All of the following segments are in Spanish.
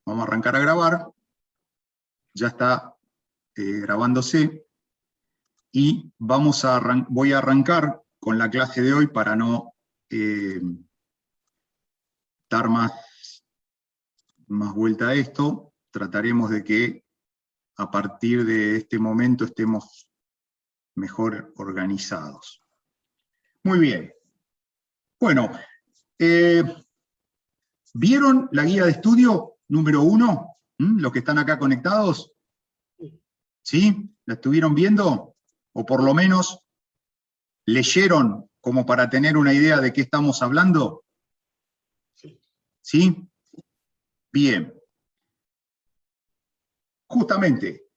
Vamos a arrancar a grabar. Ya está grabándose. Y voy a arrancar con la clase de hoy para no dar más vuelta a esto. Trataremos de que a partir de este momento estemos mejor organizados. Muy bien. Bueno, ¿vieron la guía de estudio número 1? ¿Los que están acá conectados? ¿Sí? ¿La estuvieron viendo? O por lo menos leyeron como para tener una idea de qué estamos hablando. ¿Sí? Bien. Justamente,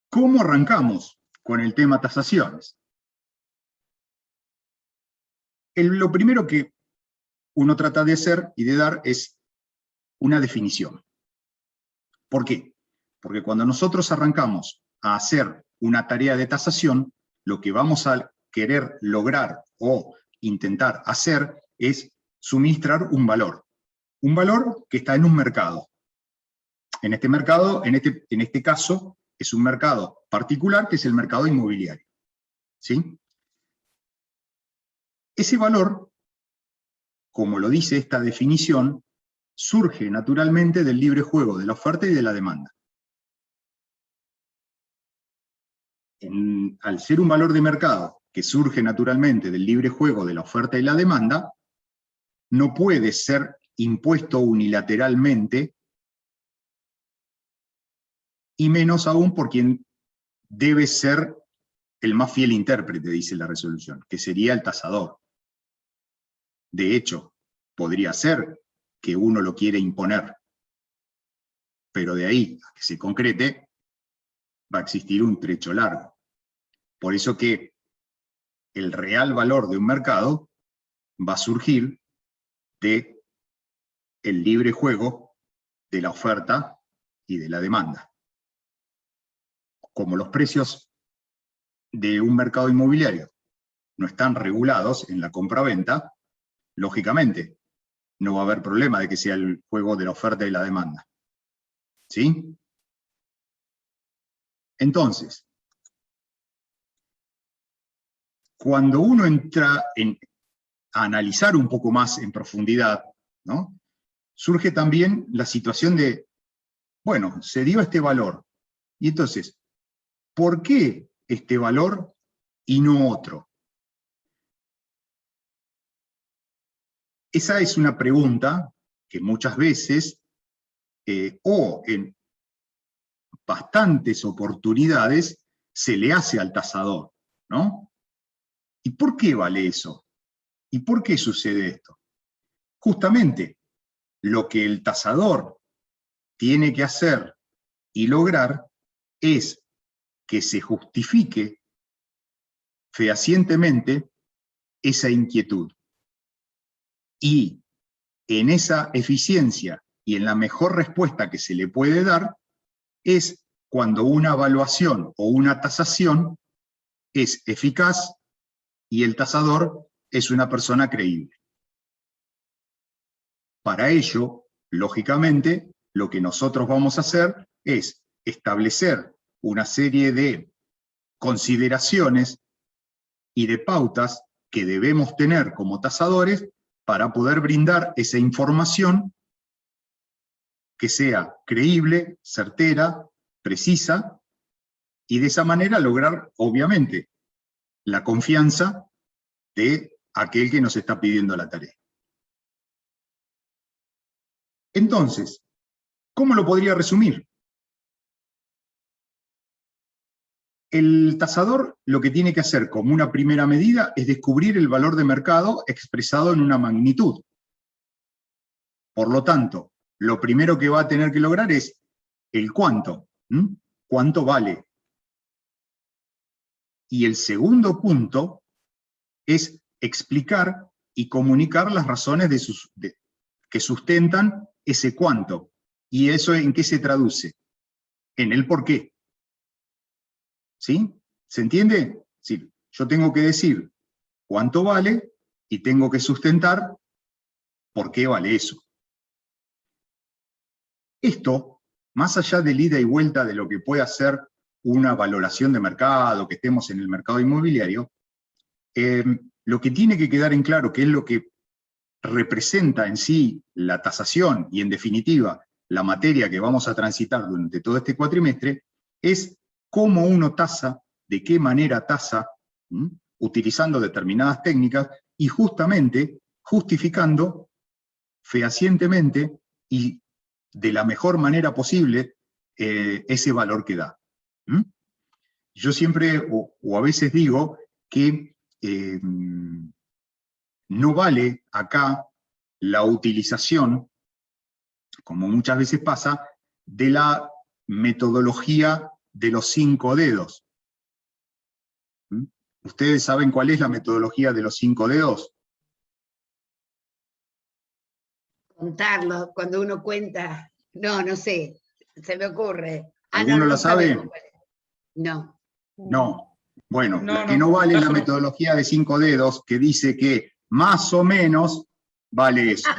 ¿cómo arrancamos con el tema tasaciones? Lo primero que uno trata de hacer y de dar es una definición. ¿Por qué? Porque cuando nosotros arrancamos a hacer una tarea de tasación, lo que vamos a querer lograr o intentar hacer es suministrar un valor que está en un mercado. En este mercado, en este caso, es un mercado particular que es el mercado inmobiliario. ¿Sí? Ese valor, como lo dice esta definición, surge naturalmente del libre juego de la oferta y de la demanda. Al ser un valor de mercado que surge naturalmente del libre juego de la oferta y la demanda, no puede ser impuesto unilateralmente, y menos aún por quien debe ser el más fiel intérprete, dice la resolución, que sería el tasador. De hecho, podría ser que uno lo quiere imponer, pero de ahí a que se concrete va a existir un trecho largo. Por eso que el real valor de un mercado va a surgir de el libre juego de la oferta y de la demanda. Como los precios de un mercado inmobiliario no están regulados en la compra-venta, lógicamente no va a haber problema de que sea el juego de la oferta y la demanda. ¿Sí? Entonces, cuando uno entra a analizar un poco más en profundidad, ¿no?, surge también la situación de, bueno, se dio este valor, y entonces, ¿por qué este valor y no otro? Esa es una pregunta que muchas veces, o en bastantes oportunidades, se le hace al tasador, ¿no? ¿Y por qué vale eso? ¿Y por qué sucede esto? Justamente, lo que el tasador tiene que hacer y lograr es que se justifique fehacientemente esa inquietud. Y en esa eficiencia y en la mejor respuesta que se le puede dar es cuando una evaluación o una tasación es eficaz y el tasador es una persona creíble. Para ello, lógicamente, lo que nosotros vamos a hacer es establecer una serie de consideraciones y de pautas que debemos tener como tasadores para poder brindar esa información que sea creíble, certera, precisa, y de esa manera lograr, obviamente, la confianza de aquel que nos está pidiendo la tarea. Entonces, ¿cómo lo podría resumir? El tasador lo que tiene que hacer como una primera medida es descubrir el valor de mercado expresado en una magnitud. Por lo tanto, lo primero que va a tener que lograr es el cuánto. ¿Cuánto vale? Y el segundo punto es explicar y comunicar las razones que sustentan ese cuánto. ¿Y eso en qué se traduce? En el por qué. ¿Sí? ¿Se entiende? Sí, yo tengo que decir cuánto vale y tengo que sustentar por qué vale eso. Esto, más allá del ida y vuelta de lo que puede hacer una valoración de mercado, que estemos en el mercado inmobiliario, lo que tiene que quedar en claro, que es lo que representa en sí la tasación y en definitiva la materia que vamos a transitar durante todo este cuatrimestre, es cómo uno tasa, de qué manera tasa, utilizando determinadas técnicas y justamente justificando fehacientemente y de la mejor manera posible ese valor que da. Yo siempre, o a veces digo, que no vale acá la utilización, como muchas veces pasa, de la metodología de los 5 dedos. ¿Ustedes saben cuál es la metodología de los 5 dedos? Contarlo, cuando uno cuenta, no sé, se me ocurre. ¿Alguno lo sabe? No. No. Bueno, la que no vale es la metodología de 5 dedos, que dice que más o menos vale eso.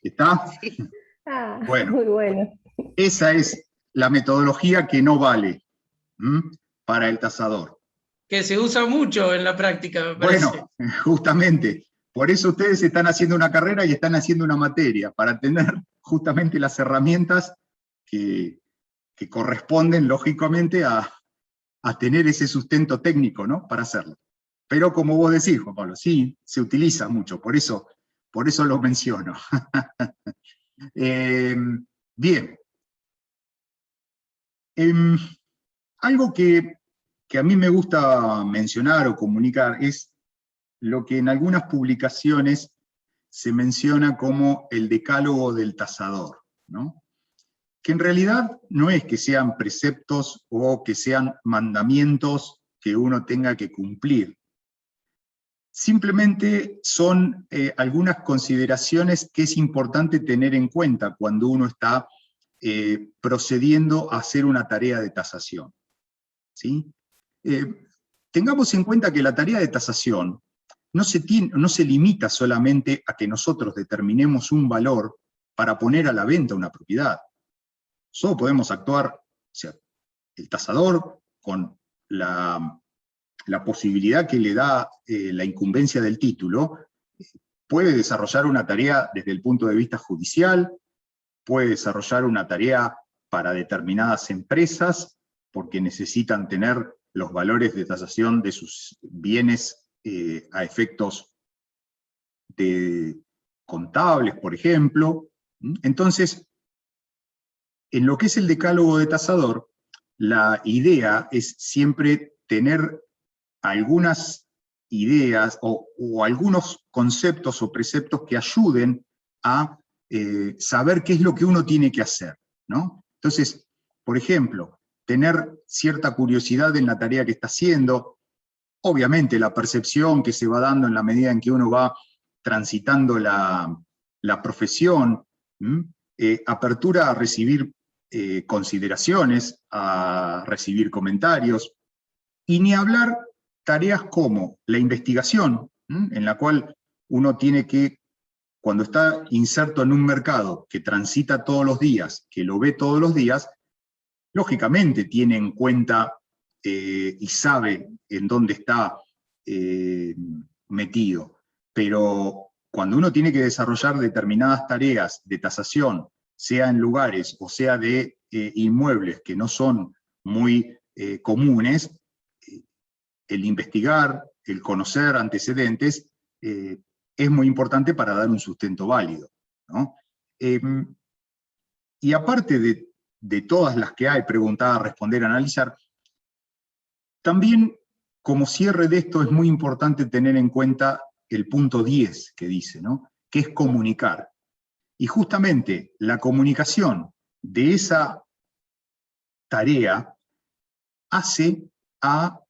¿Está? Sí. Bueno, muy bueno. Esa es la metodología que no vale para el tasador. Que se usa mucho en la práctica, me parece. Bueno, justamente, por eso ustedes están haciendo una carrera y están haciendo una materia, para tener justamente las herramientas que corresponden, lógicamente, a tener ese sustento técnico, ¿no?, para hacerlo. Pero como vos decís, Juan Pablo, sí, se utiliza mucho, por eso lo menciono. Bien. Algo que a mí me gusta mencionar o comunicar es lo que en algunas publicaciones se menciona como el decálogo del tasador, ¿no? Que en realidad no es que sean preceptos o que sean mandamientos que uno tenga que cumplir. Simplemente son algunas consideraciones que es importante tener en cuenta cuando uno está procediendo a hacer una tarea de tasación, ¿sí? Tengamos en cuenta que la tarea de tasación no se limita solamente a que nosotros determinemos un valor para poner a la venta una propiedad. Solo podemos actuar, o sea, el tasador, con la posibilidad que le da la incumbencia del título, puede desarrollar una tarea desde el punto de vista judicial, puede desarrollar una tarea para determinadas empresas, porque necesitan tener los valores de tasación de sus bienes a efectos de contables, por ejemplo. Entonces, en lo que es el decálogo de tasador, la idea es siempre tener algunas ideas o algunos conceptos o preceptos que ayuden a saber qué es lo que uno tiene que hacer, ¿no? Entonces, por ejemplo, tener cierta curiosidad en la tarea que está haciendo, obviamente la percepción que se va dando en la medida en que uno va transitando la profesión, apertura a recibir consideraciones, a recibir comentarios, y ni hablar tareas como la investigación, en la cual uno tiene que, cuando está inserto en un mercado que transita todos los días, que lo ve todos los días, lógicamente tiene en cuenta y sabe en dónde está metido. Pero cuando uno tiene que desarrollar determinadas tareas de tasación, sea en lugares o sea de inmuebles que no son muy comunes, el investigar, el conocer antecedentes, es muy importante para dar un sustento válido, ¿no? Y aparte de todas las que hay, preguntar, responder, analizar, también como cierre de esto es muy importante tener en cuenta el punto 10 que dice, ¿no?, que es comunicar. Y justamente la comunicación de esa tarea hace a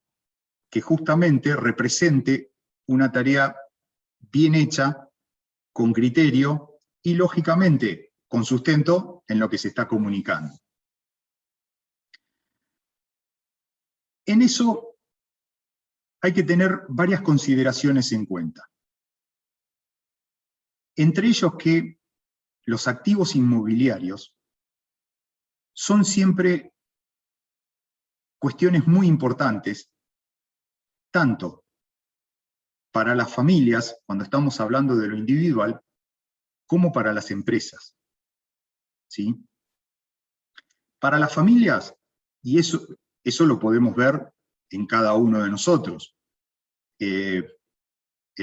que justamente represente una tarea bien hecha, con criterio y lógicamente con sustento en lo que se está comunicando. En eso hay que tener varias consideraciones en cuenta. Entre ellos que los activos inmobiliarios son siempre cuestiones muy importantes, tanto para las familias, cuando estamos hablando de lo individual, como para las empresas. ¿Sí? Para las familias, y eso lo podemos ver en cada uno de nosotros, el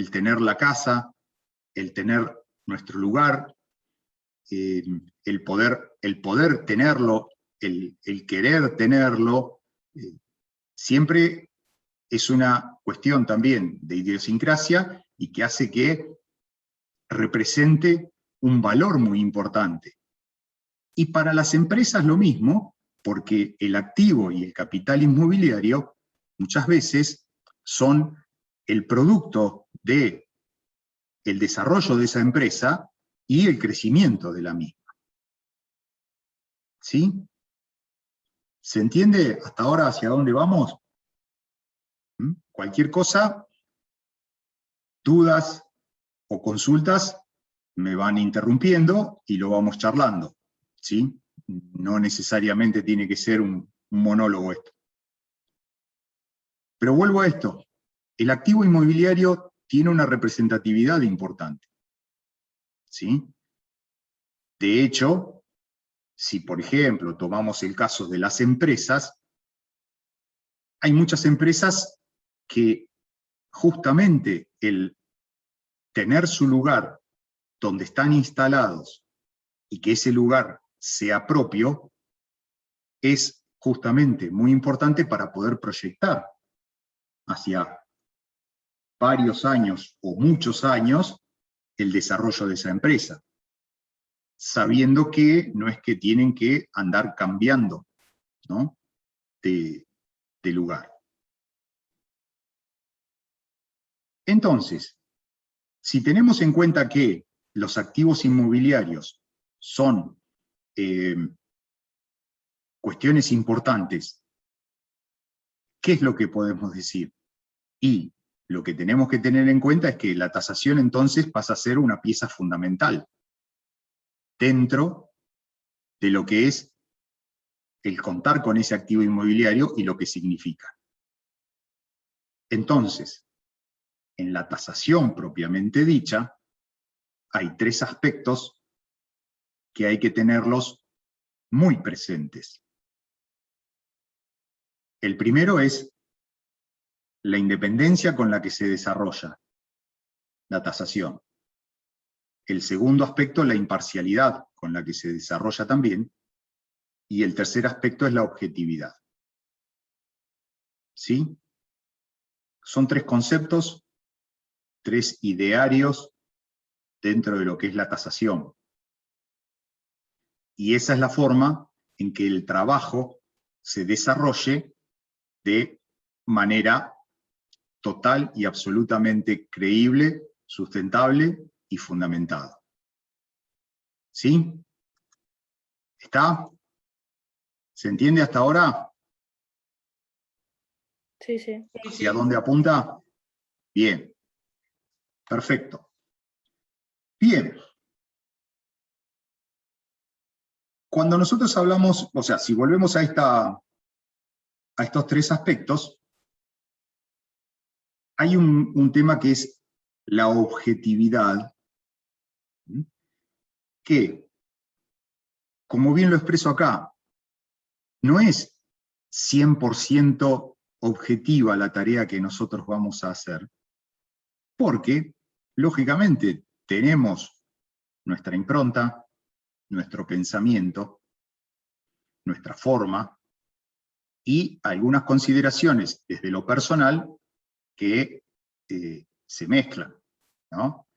tener la casa, el tener nuestro lugar, el poder tenerlo, el querer tenerlo, siempre es una cuestión también de idiosincrasia y que hace que represente un valor muy importante. Y para las empresas lo mismo, porque el activo y el capital inmobiliario muchas veces son el producto del desarrollo de esa empresa y el crecimiento de la misma. ¿Sí? ¿Se entiende hasta ahora hacia dónde vamos? Cualquier cosa, dudas o consultas, me van interrumpiendo y lo vamos charlando. ¿Sí? No necesariamente tiene que ser un monólogo esto. Pero vuelvo a esto. El activo inmobiliario tiene una representatividad importante. ¿Sí? De hecho, si por ejemplo tomamos el caso de las empresas, hay muchas empresas que justamente el tener su lugar donde están instalados y que ese lugar sea propio, es justamente muy importante para poder proyectar hacia varios años o muchos años el desarrollo de esa empresa, sabiendo que no es que tienen que andar cambiando, ¿no?, de lugar. Entonces, si tenemos en cuenta que los activos inmobiliarios son cuestiones importantes, ¿qué es lo que podemos decir? Y lo que tenemos que tener en cuenta es que la tasación entonces pasa a ser una pieza fundamental dentro de lo que es el contar con ese activo inmobiliario y lo que significa. Entonces, en la tasación propiamente dicha, hay tres aspectos que hay que tenerlos muy presentes. El primero es la independencia con la que se desarrolla la tasación. El segundo aspecto, la imparcialidad con la que se desarrolla también. Y el tercer aspecto es la objetividad. ¿Sí? Son tres conceptos, tres idearios dentro de lo que es la tasación. Y esa es la forma en que el trabajo se desarrolle de manera total y absolutamente creíble, sustentable y fundamentada. ¿Sí? ¿Está? ¿Se entiende hasta ahora? Sí, sí. ¿Hacia dónde apunta? Bien. Perfecto. Bien. Cuando nosotros hablamos, o sea, si volvemos a estos tres aspectos, hay un tema que es la objetividad, que, como bien lo expreso acá, no es 100% objetiva la tarea que nosotros vamos a hacer, porque, lógicamente, tenemos nuestra impronta, nuestro pensamiento, nuestra forma, y algunas consideraciones desde lo personal que se mezclan, ¿no?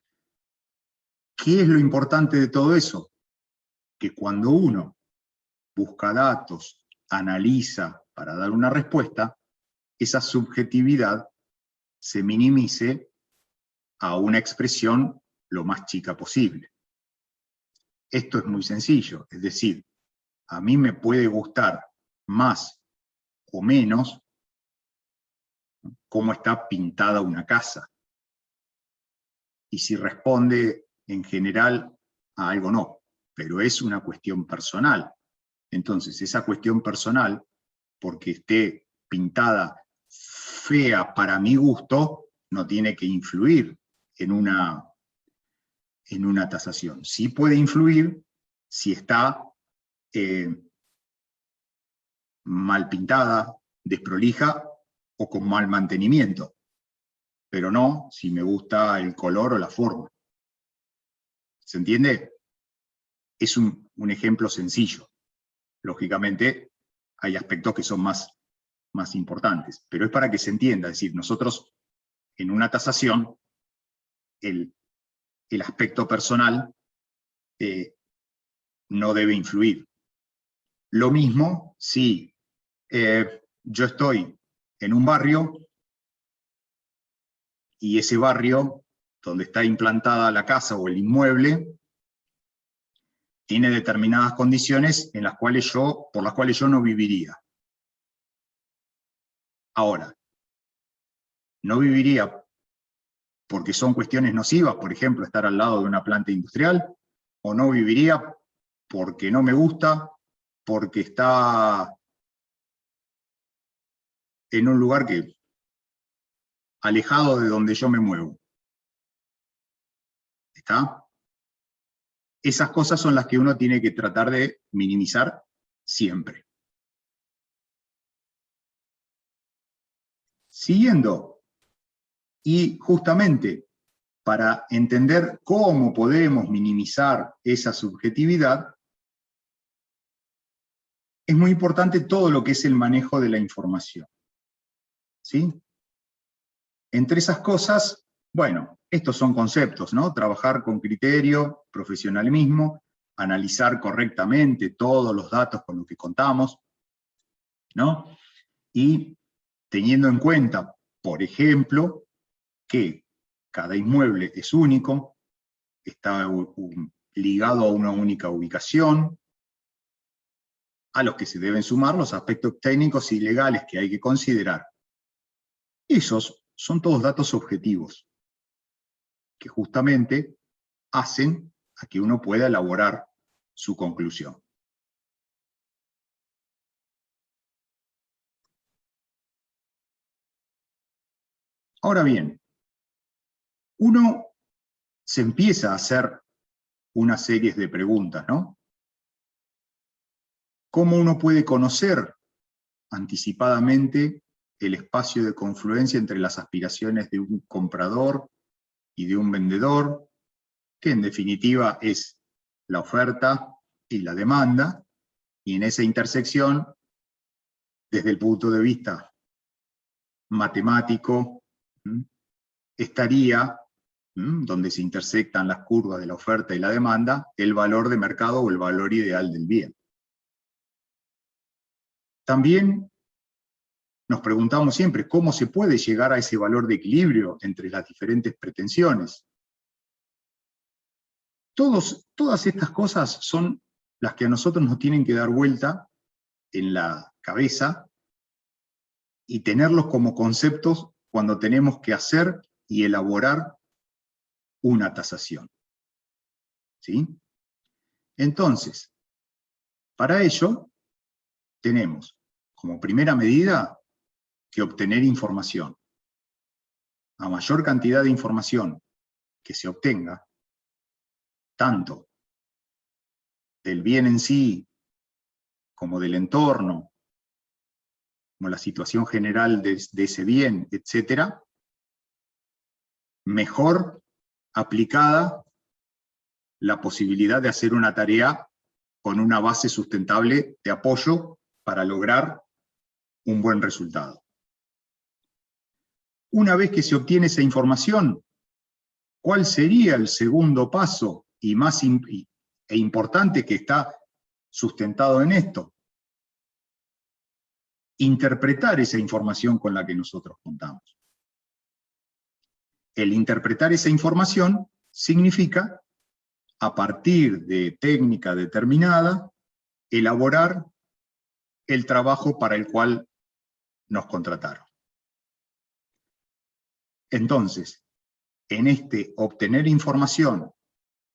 ¿Qué es lo importante de todo eso? Que cuando uno busca datos, analiza para dar una respuesta, esa subjetividad se minimice a una expresión lo más chica posible. Esto es muy sencillo, es decir, a mí me puede gustar más o menos cómo está pintada una casa. Y si responde en general a algo no, pero es una cuestión personal. Entonces, esa cuestión personal, porque esté pintada fea para mi gusto, no tiene que influir en una tasación. Sí puede influir si está mal pintada, desprolija o con mal mantenimiento, pero no si me gusta el color o la forma. ¿Se entiende? Es un ejemplo sencillo. Lógicamente, hay aspectos que son más importantes, pero es para que se entienda. Es decir, nosotros en una tasación, el aspecto personal no debe influir. Lo mismo si yo estoy en un barrio y ese barrio donde está implantada la casa o el inmueble tiene determinadas condiciones por las cuales yo no viviría. Ahora, no viviría porque son cuestiones nocivas, por ejemplo, estar al lado de una planta industrial, o no viviría porque no me gusta, porque está en un lugar alejado de donde yo me muevo. ¿Está? Esas cosas son las que uno tiene que tratar de minimizar siempre. Siguiendo, y justamente para entender cómo podemos minimizar esa subjetividad, es muy importante todo lo que es el manejo de la información. ¿Sí? Entre esas cosas, bueno, estos son conceptos, ¿no? Trabajar con criterio, profesionalismo, analizar correctamente todos los datos con los que contamos, ¿no? Y teniendo en cuenta, por ejemplo, que cada inmueble es único, está ligado a una única ubicación, a los que se deben sumar los aspectos técnicos y legales que hay que considerar. Esos son todos datos objetivos, que justamente hacen a que uno pueda elaborar su conclusión. Ahora bien, uno se empieza a hacer una serie de preguntas, ¿no? ¿Cómo uno puede conocer anticipadamente el espacio de confluencia entre las aspiraciones de un comprador y de un vendedor, que en definitiva es la oferta y la demanda, y en esa intersección, desde el punto de vista matemático, estaría, donde se intersectan las curvas de la oferta y la demanda, el valor de mercado o el valor ideal del bien. También nos preguntamos siempre cómo se puede llegar a ese valor de equilibrio entre las diferentes pretensiones. Todas estas cosas son las que a nosotros nos tienen que dar vuelta en la cabeza y tenerlos como conceptos cuando tenemos que hacer y elaborar una tasación. ¿Sí? Entonces, para ello, tenemos como primera medida que obtener información. A mayor cantidad de información que se obtenga, tanto del bien en sí, como del entorno, como la situación general de ese bien, etc., mejor aplicada la posibilidad de hacer una tarea con una base sustentable de apoyo para lograr un buen resultado. Una vez que se obtiene esa información, ¿cuál sería el segundo paso y más importante que está sustentado en esto? Interpretar esa información con la que nosotros contamos. El interpretar esa información significa, a partir de técnica determinada, elaborar el trabajo para el cual nos contrataron. Entonces, en este obtener información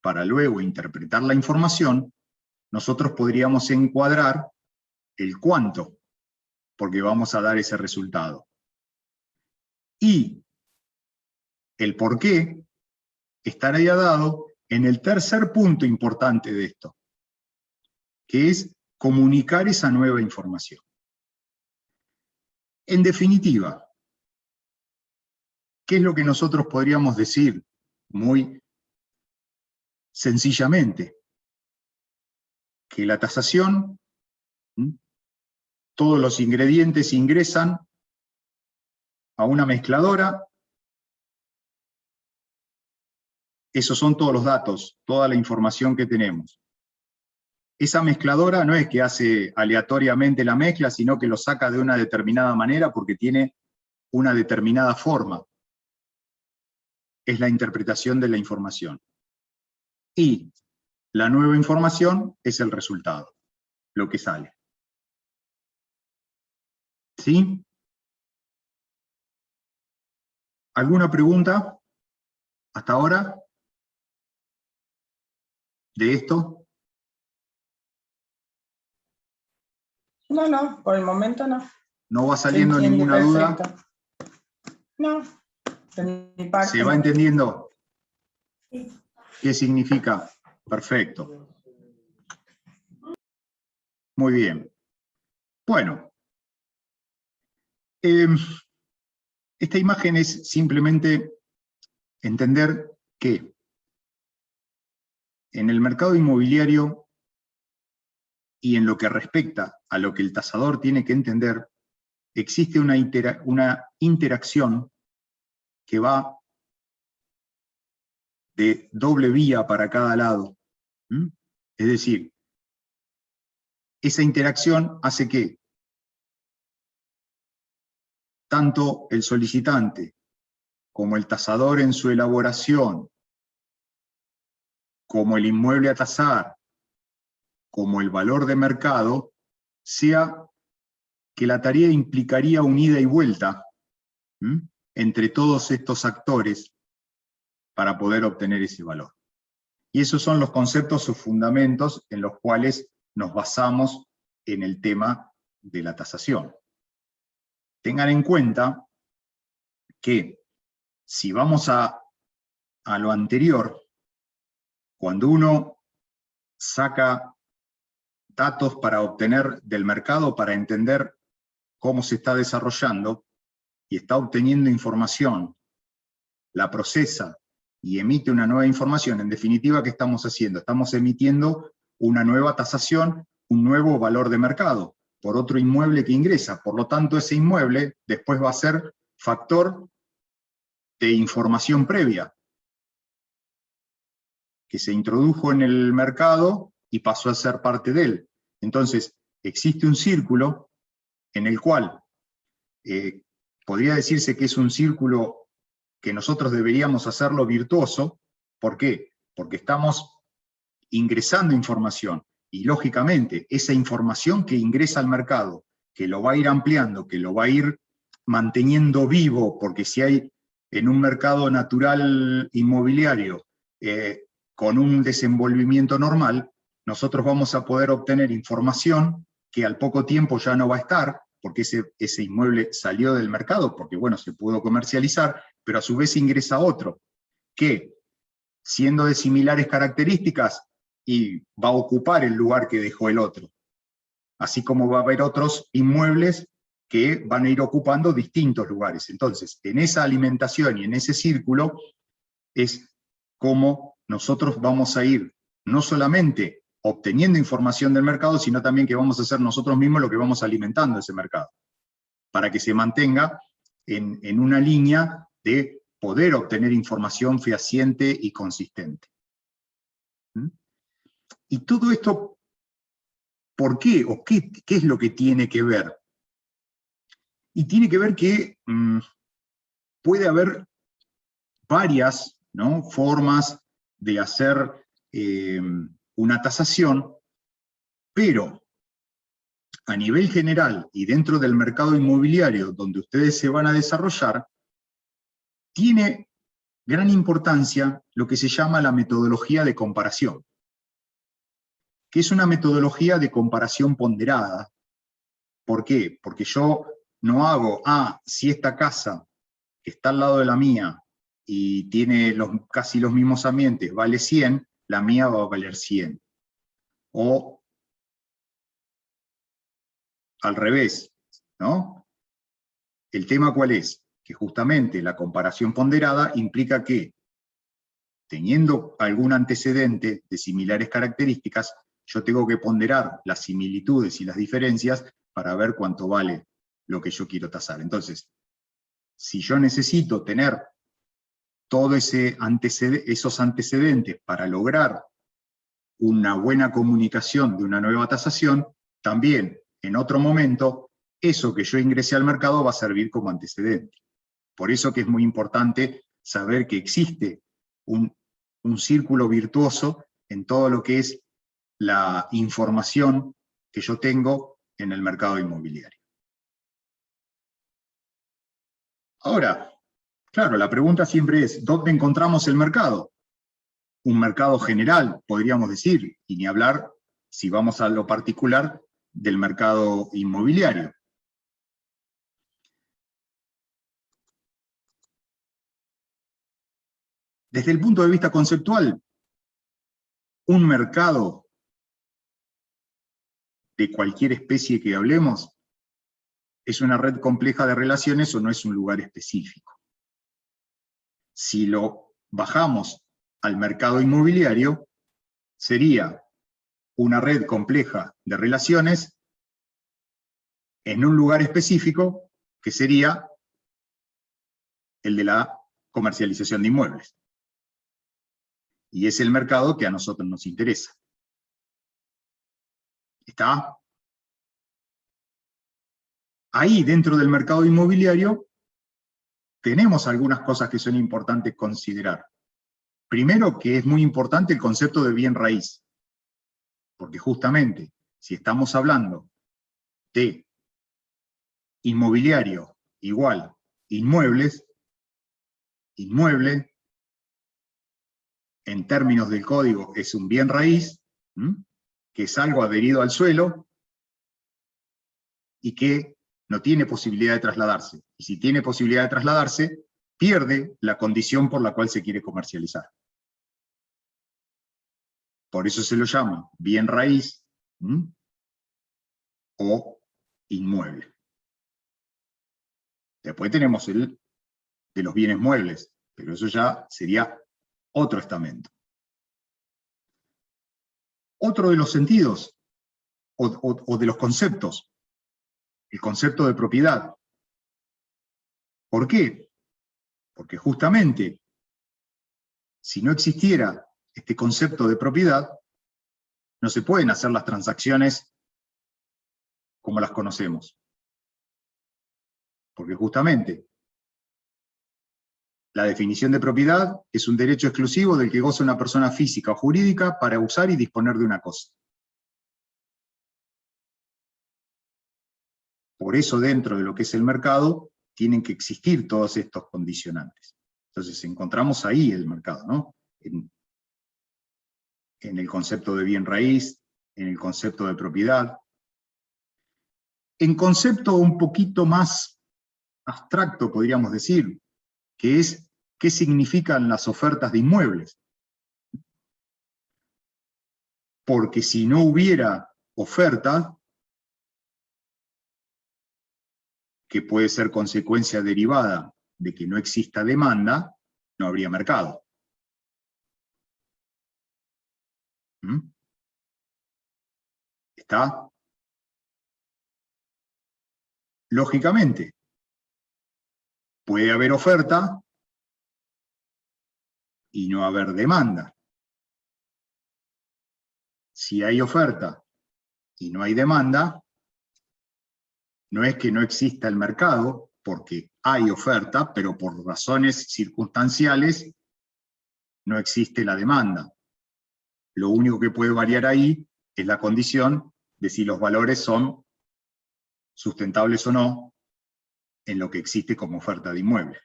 para luego interpretar la información, nosotros podríamos encuadrar el cuánto, porque vamos a dar ese resultado. Y el por qué estaría dado en el tercer punto importante de esto, que es comunicar esa nueva información. En definitiva, ¿qué es lo que nosotros podríamos decir muy sencillamente? Que la tasación, todos los ingredientes ingresan a una mezcladora, esos son todos los datos, toda la información que tenemos. Esa mezcladora no es que hace aleatoriamente la mezcla, sino que lo saca de una determinada manera porque tiene una determinada forma. Es la interpretación de la información. Y la nueva información es el resultado, lo que sale. ¿Sí? ¿Alguna pregunta hasta ahora de esto? No, por el momento no. ¿No va saliendo ninguna duda? No, de mi parte. ¿Se va entendiendo? Sí. ¿Qué significa? Perfecto. Muy bien. Bueno. Esta imagen es simplemente entender que en el mercado inmobiliario y en lo que respecta a lo que el tasador tiene que entender, existe una interacción que va de doble vía para cada lado. Es decir, esa interacción hace que tanto el solicitante como el tasador en su elaboración, como el inmueble a tasar, como el valor de mercado, sea que la tarea implicaría un ida y vuelta entre todos estos actores para poder obtener ese valor. Y esos son los conceptos o fundamentos en los cuales nos basamos en el tema de la tasación. Tengan en cuenta que si vamos a lo anterior, cuando uno saca datos para obtener del mercado, para entender cómo se está desarrollando, y está obteniendo información, la procesa y emite una nueva información, en definitiva, ¿qué estamos haciendo? Estamos emitiendo una nueva tasación, un nuevo valor de mercado, por otro inmueble que ingresa. Por lo tanto, ese inmueble después va a ser factor de información previa, que se introdujo en el mercado y pasó a ser parte de él. Entonces, existe un círculo en el cual podría decirse que es un círculo que nosotros deberíamos hacerlo virtuoso. ¿Por qué? Porque estamos ingresando información, y lógicamente esa información que ingresa al mercado, que lo va a ir ampliando, que lo va a ir manteniendo vivo, porque si hay en un mercado natural inmobiliario con un desenvolvimiento normal, nosotros vamos a poder obtener información que al poco tiempo ya no va a estar, porque ese inmueble salió del mercado, porque bueno, se pudo comercializar, pero a su vez ingresa otro, que siendo de similares características, y va a ocupar el lugar que dejó el otro. Así como va a haber otros inmuebles que van a ir ocupando distintos lugares. Entonces, en esa alimentación y en ese círculo, es como nosotros vamos a ir no solamente obteniendo información del mercado, sino también que vamos a hacer nosotros mismos lo que vamos alimentando ese mercado, para que se mantenga en una línea de poder obtener información fehaciente y consistente. Y todo esto, ¿por qué? ¿O qué es lo que tiene que ver? Y tiene que ver que puede haber varias, ¿no?, formas de hacer una tasación, pero a nivel general y dentro del mercado inmobiliario donde ustedes se van a desarrollar, tiene gran importancia lo que se llama la metodología de comparación. que es una metodología de comparación ponderada. ¿Por qué? Porque yo no hago, si esta casa que está al lado de la mía y tiene casi los mismos ambientes, vale 100, la mía va a valer 100. O al revés, ¿no? ¿El tema cuál es? Que justamente la comparación ponderada implica que, teniendo algún antecedente de similares características, yo tengo que ponderar las similitudes y las diferencias para ver cuánto vale lo que yo quiero tasar. Entonces, si yo necesito tener todos esos antecedentes para lograr una buena comunicación de una nueva tasación, también en otro momento, eso que yo ingresé al mercado va a servir como antecedente. Por eso que es muy importante saber que existe un círculo virtuoso en todo lo que es la información que yo tengo en el mercado inmobiliario. Ahora, claro, la pregunta siempre es, ¿dónde encontramos el mercado? Un mercado general, podríamos decir, y ni hablar, si vamos a lo particular, del mercado inmobiliario. Desde el punto de vista conceptual, un mercado de cualquier especie que hablemos es una red compleja de relaciones o no es un lugar específico. Si lo bajamos al mercado inmobiliario, sería una red compleja de relaciones en un lugar específico, que sería el de la comercialización de inmuebles. Y es el mercado que a nosotros nos interesa. ¿Está? Ahí, dentro del mercado inmobiliario, tenemos algunas cosas que son importantes considerar. Primero, que es muy importante el concepto de bien raíz. Porque justamente, si estamos hablando de inmobiliario igual inmuebles, inmueble, en términos del código, es un bien raíz, que es algo adherido al suelo, y que no tiene posibilidad de trasladarse. Y si tiene posibilidad de trasladarse, pierde la condición por la cual se quiere comercializar. Por eso se lo llama bien raíz o inmueble. Después tenemos el de los bienes muebles, pero eso ya sería otro estamento. Otro de los sentidos, o de los conceptos, el concepto de propiedad. ¿Por qué? Porque justamente, si no existiera este concepto de propiedad, no se pueden hacer las transacciones como las conocemos. Porque justamente, la definición de propiedad es un derecho exclusivo del que goza una persona física o jurídica para usar y disponer de una cosa. Por eso, dentro de lo que es el mercado, tienen que existir todos estos condicionantes. Entonces, encontramos ahí el mercado, ¿no? En el concepto de bien raíz, en el concepto de propiedad. En concepto un poquito más abstracto, podríamos decir, que es qué significan las ofertas de inmuebles. Porque si no hubiera oferta, que puede ser consecuencia derivada de que no exista demanda, no habría mercado. ¿Está? Lógicamente, puede haber oferta y no haber demanda. Si hay oferta y no hay demanda, no es que no exista el mercado, porque hay oferta, pero por razones circunstanciales no existe la demanda. Lo único que puede variar ahí es la condición de si los valores son sustentables o no en lo que existe como oferta de inmueble.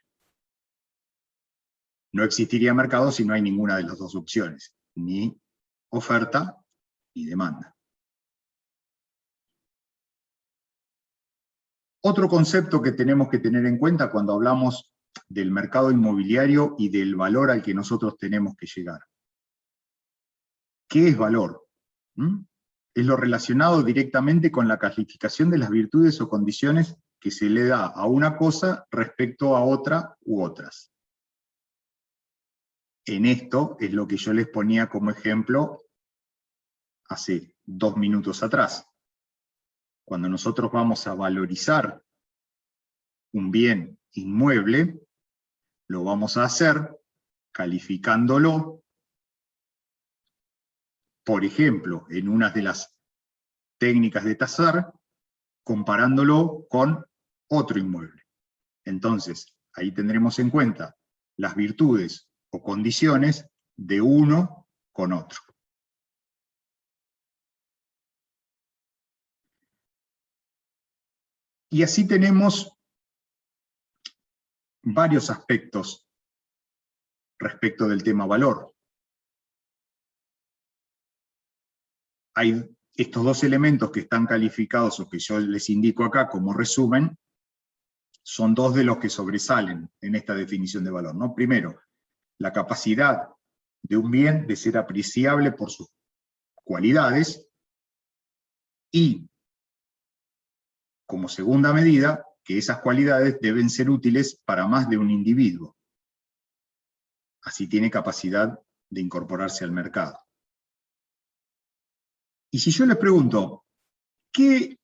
No existiría mercado si no hay ninguna de las dos opciones, ni oferta y demanda. Otro concepto que tenemos que tener en cuenta cuando hablamos del mercado inmobiliario y del valor al que nosotros tenemos que llegar. ¿Qué es valor? Es lo relacionado directamente con la calificación de las virtudes o condiciones que se le da a una cosa respecto a otra u otras. En esto es lo que yo les ponía como ejemplo hace 2 minutos atrás. Cuando nosotros vamos a valorizar un bien inmueble, lo vamos a hacer calificándolo, por ejemplo, en una de las técnicas de tasar, comparándolo con otro inmueble. Entonces, ahí tendremos en cuenta las virtudes o condiciones de uno con otro. Y así tenemos varios aspectos respecto del tema valor. Hay estos 2 elementos que están calificados, o que yo les indico acá como resumen, son 2 de los que sobresalen en esta definición de valor, ¿no? Primero, la capacidad de un bien de ser apreciable por sus cualidades, y, como segunda medida, que esas cualidades deben ser útiles para más de un individuo. Así tiene capacidad de incorporarse al mercado. Y si yo les pregunto, ¿qué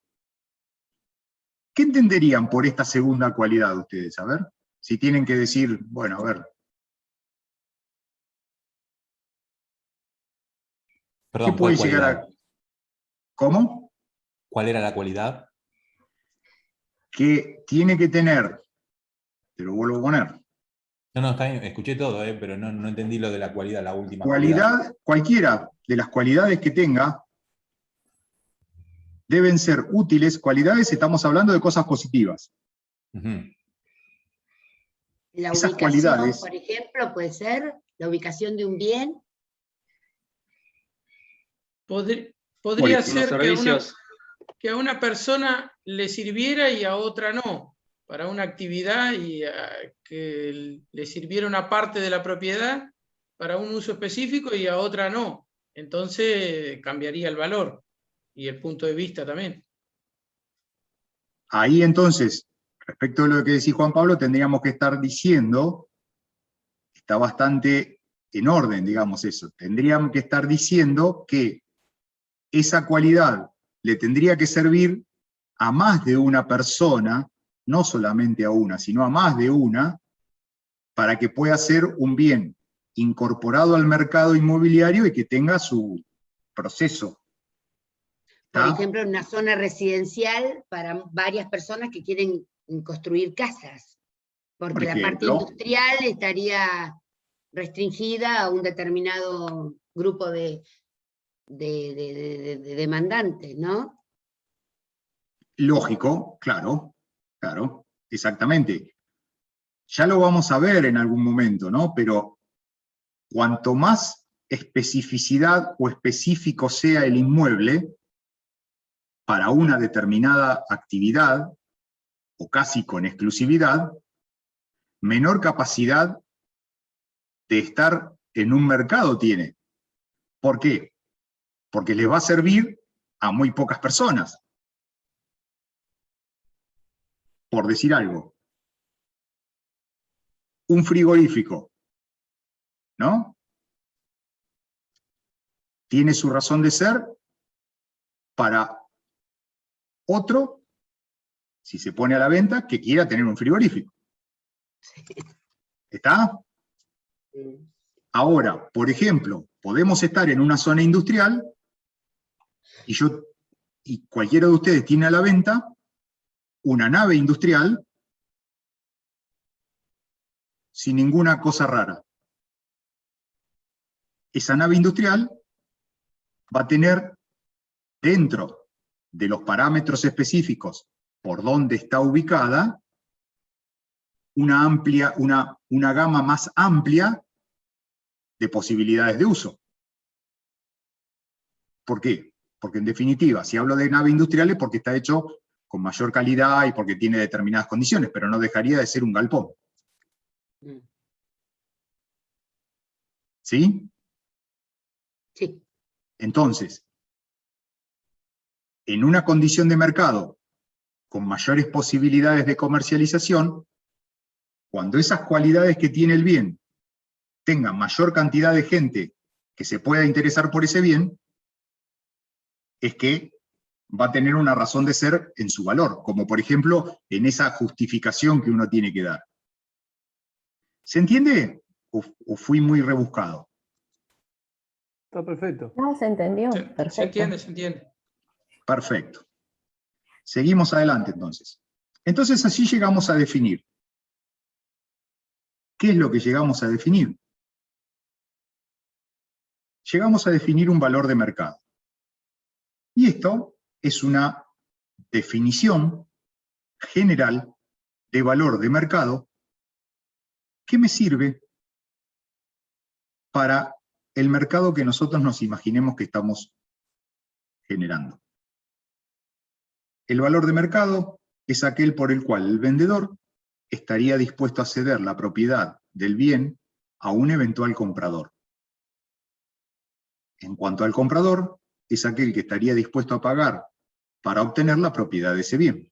entenderían por esta segunda cualidad ustedes? A ver, si tienen que decir, bueno, a ver. Perdón, ¿Qué puede ¿cuál llegar cualidad? a...? ¿Cómo? ¿Cuál era la cualidad? Que tiene que tener, te lo vuelvo a poner, No, está bien, escuché todo, pero no entendí lo de la cualidad, la última cualidad, cualquiera de las cualidades que tenga, deben ser útiles. Cualidades, estamos hablando de cosas positivas. Ujú. La Esas ubicación, cualidades, por ejemplo, puede ser la ubicación de un bien. Podría ejemplo, ser servicios. que a una persona le sirviera y a otra no, para una actividad, y que le sirviera una parte de la propiedad para un uso específico y a otra no. Entonces cambiaría el valor y el punto de vista también. ahí entonces, respecto a lo que decía Juan Pablo, tendríamos que estar diciendo, está bastante en orden, digamos eso, tendríamos que estar diciendo que esa cualidad le tendría que servir a más de una persona, no solamente a una, sino a más de una, para que pueda ser un bien incorporado al mercado inmobiliario y que tenga su proceso. Por ¿Está? ejemplo, en una zona residencial para varias personas que quieren construir casas, porque la parte industrial estaría restringida a un determinado grupo de demandantes, ¿no? Lógico, claro, exactamente. Ya lo vamos a ver en algún momento, ¿no? Pero cuanto más especificidad o específico sea el inmueble para una determinada actividad, o casi con exclusividad, menor capacidad de estar en un mercado tiene. ¿Por qué? Porque les va a servir a muy pocas personas. Por decir algo. Un frigorífico, ¿no? Tiene su razón de ser para otro, si se pone a la venta, que quiera tener un frigorífico. ¿Está? Ahora, por ejemplo, podemos estar en una zona industrial y cualquiera de ustedes tiene a la venta una nave industrial sin ninguna cosa rara. Esa nave industrial va a tener dentro de los parámetros específicos por donde está ubicada una gama más amplia de posibilidades de uso. ¿Por qué? Porque en definitiva, si hablo de nave industrial es porque está hecho con mayor calidad y porque tiene determinadas condiciones, pero no dejaría de ser un galpón. ¿Sí? Sí. Entonces, en una condición de mercado con mayores posibilidades de comercialización, cuando esas cualidades que tiene el bien tengan mayor cantidad de gente que se pueda interesar por ese bien, es que va a tener una razón de ser en su valor, como por ejemplo en esa justificación que uno tiene que dar. ¿Se entiende? ¿O fui muy rebuscado? Está perfecto. No, se entendió. Se Perfecto. entiende, se entiende. Perfecto. Seguimos adelante entonces. Entonces así llegamos a definir. ¿Qué es lo que llegamos a definir? Llegamos a definir un valor de mercado. Y esto es una definición general de valor de mercado que me sirve para el mercado que nosotros nos imaginemos que estamos generando. El valor de mercado es aquel por el cual el vendedor estaría dispuesto a ceder la propiedad del bien a un eventual comprador. En cuanto al comprador, es aquel que estaría dispuesto a pagar para obtener la propiedad de ese bien.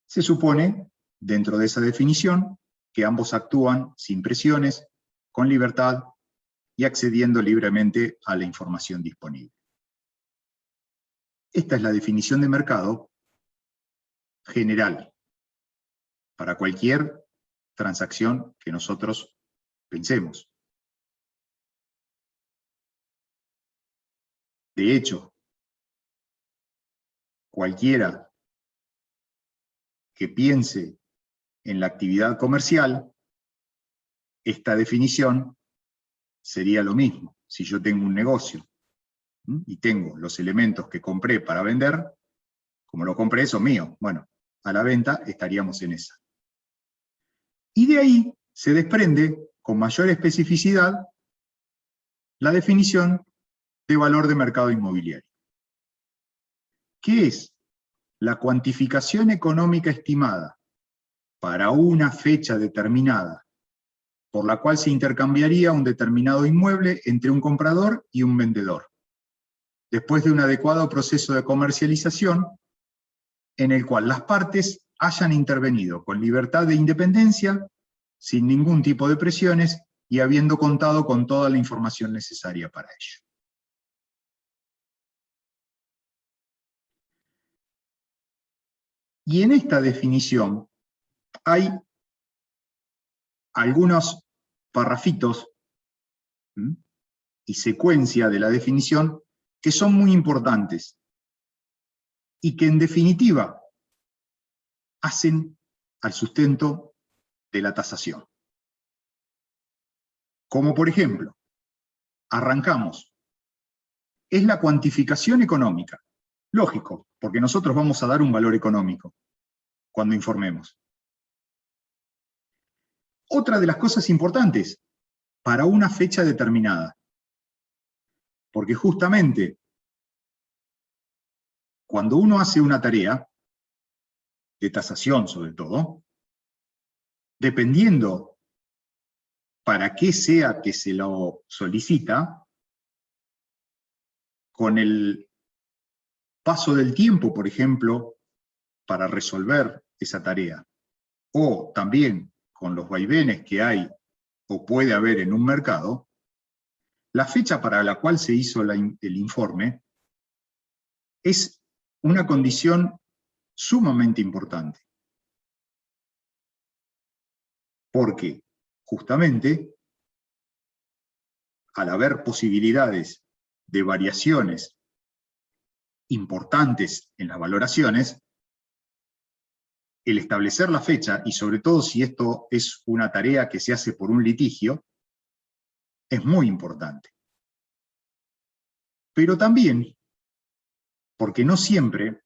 Se supone, dentro de esa definición, que ambos actúan sin presiones, con libertad y accediendo libremente a la información disponible. Esta es la definición de mercado general para cualquier transacción que nosotros pensemos. De hecho, cualquiera que piense en la actividad comercial, esta definición sería lo mismo. Si yo tengo un negocio y tengo los elementos que compré para vender, como lo compré, son míos. Bueno, a la venta estaríamos en esa. Y de ahí se desprende, con mayor especificidad, la definición de valor de mercado inmobiliario. ¿Qué es? La cuantificación económica estimada para una fecha determinada, por la cual se intercambiaría un determinado inmueble entre un comprador y un vendedor, después de un adecuado proceso de comercialización, en el cual las partes hayan intervenido con libertad de independencia, sin ningún tipo de presiones y habiendo contado con toda la información necesaria para ello. Y en esta definición hay algunos parrafitos y secuencia de la definición que son muy importantes y que en definitiva hacen al sustento de la tasación. Como por ejemplo, arrancamos, es la cuantificación económica. Lógico, porque nosotros vamos a dar un valor económico cuando informemos. Otra de las cosas importantes, para una fecha determinada. Porque justamente, cuando uno hace una tarea, de tasación sobre todo, dependiendo para qué sea que se lo solicita, con el paso del tiempo, por ejemplo, para resolver esa tarea, o también con los vaivenes que hay o puede haber en un mercado, la fecha para la cual se hizo el informe es una condición sumamente importante. Porque, justamente, al haber posibilidades de variaciones importantes en las valoraciones, el establecer la fecha, y sobre todo si esto es una tarea que se hace por un litigio, es muy importante. Pero también, porque no siempre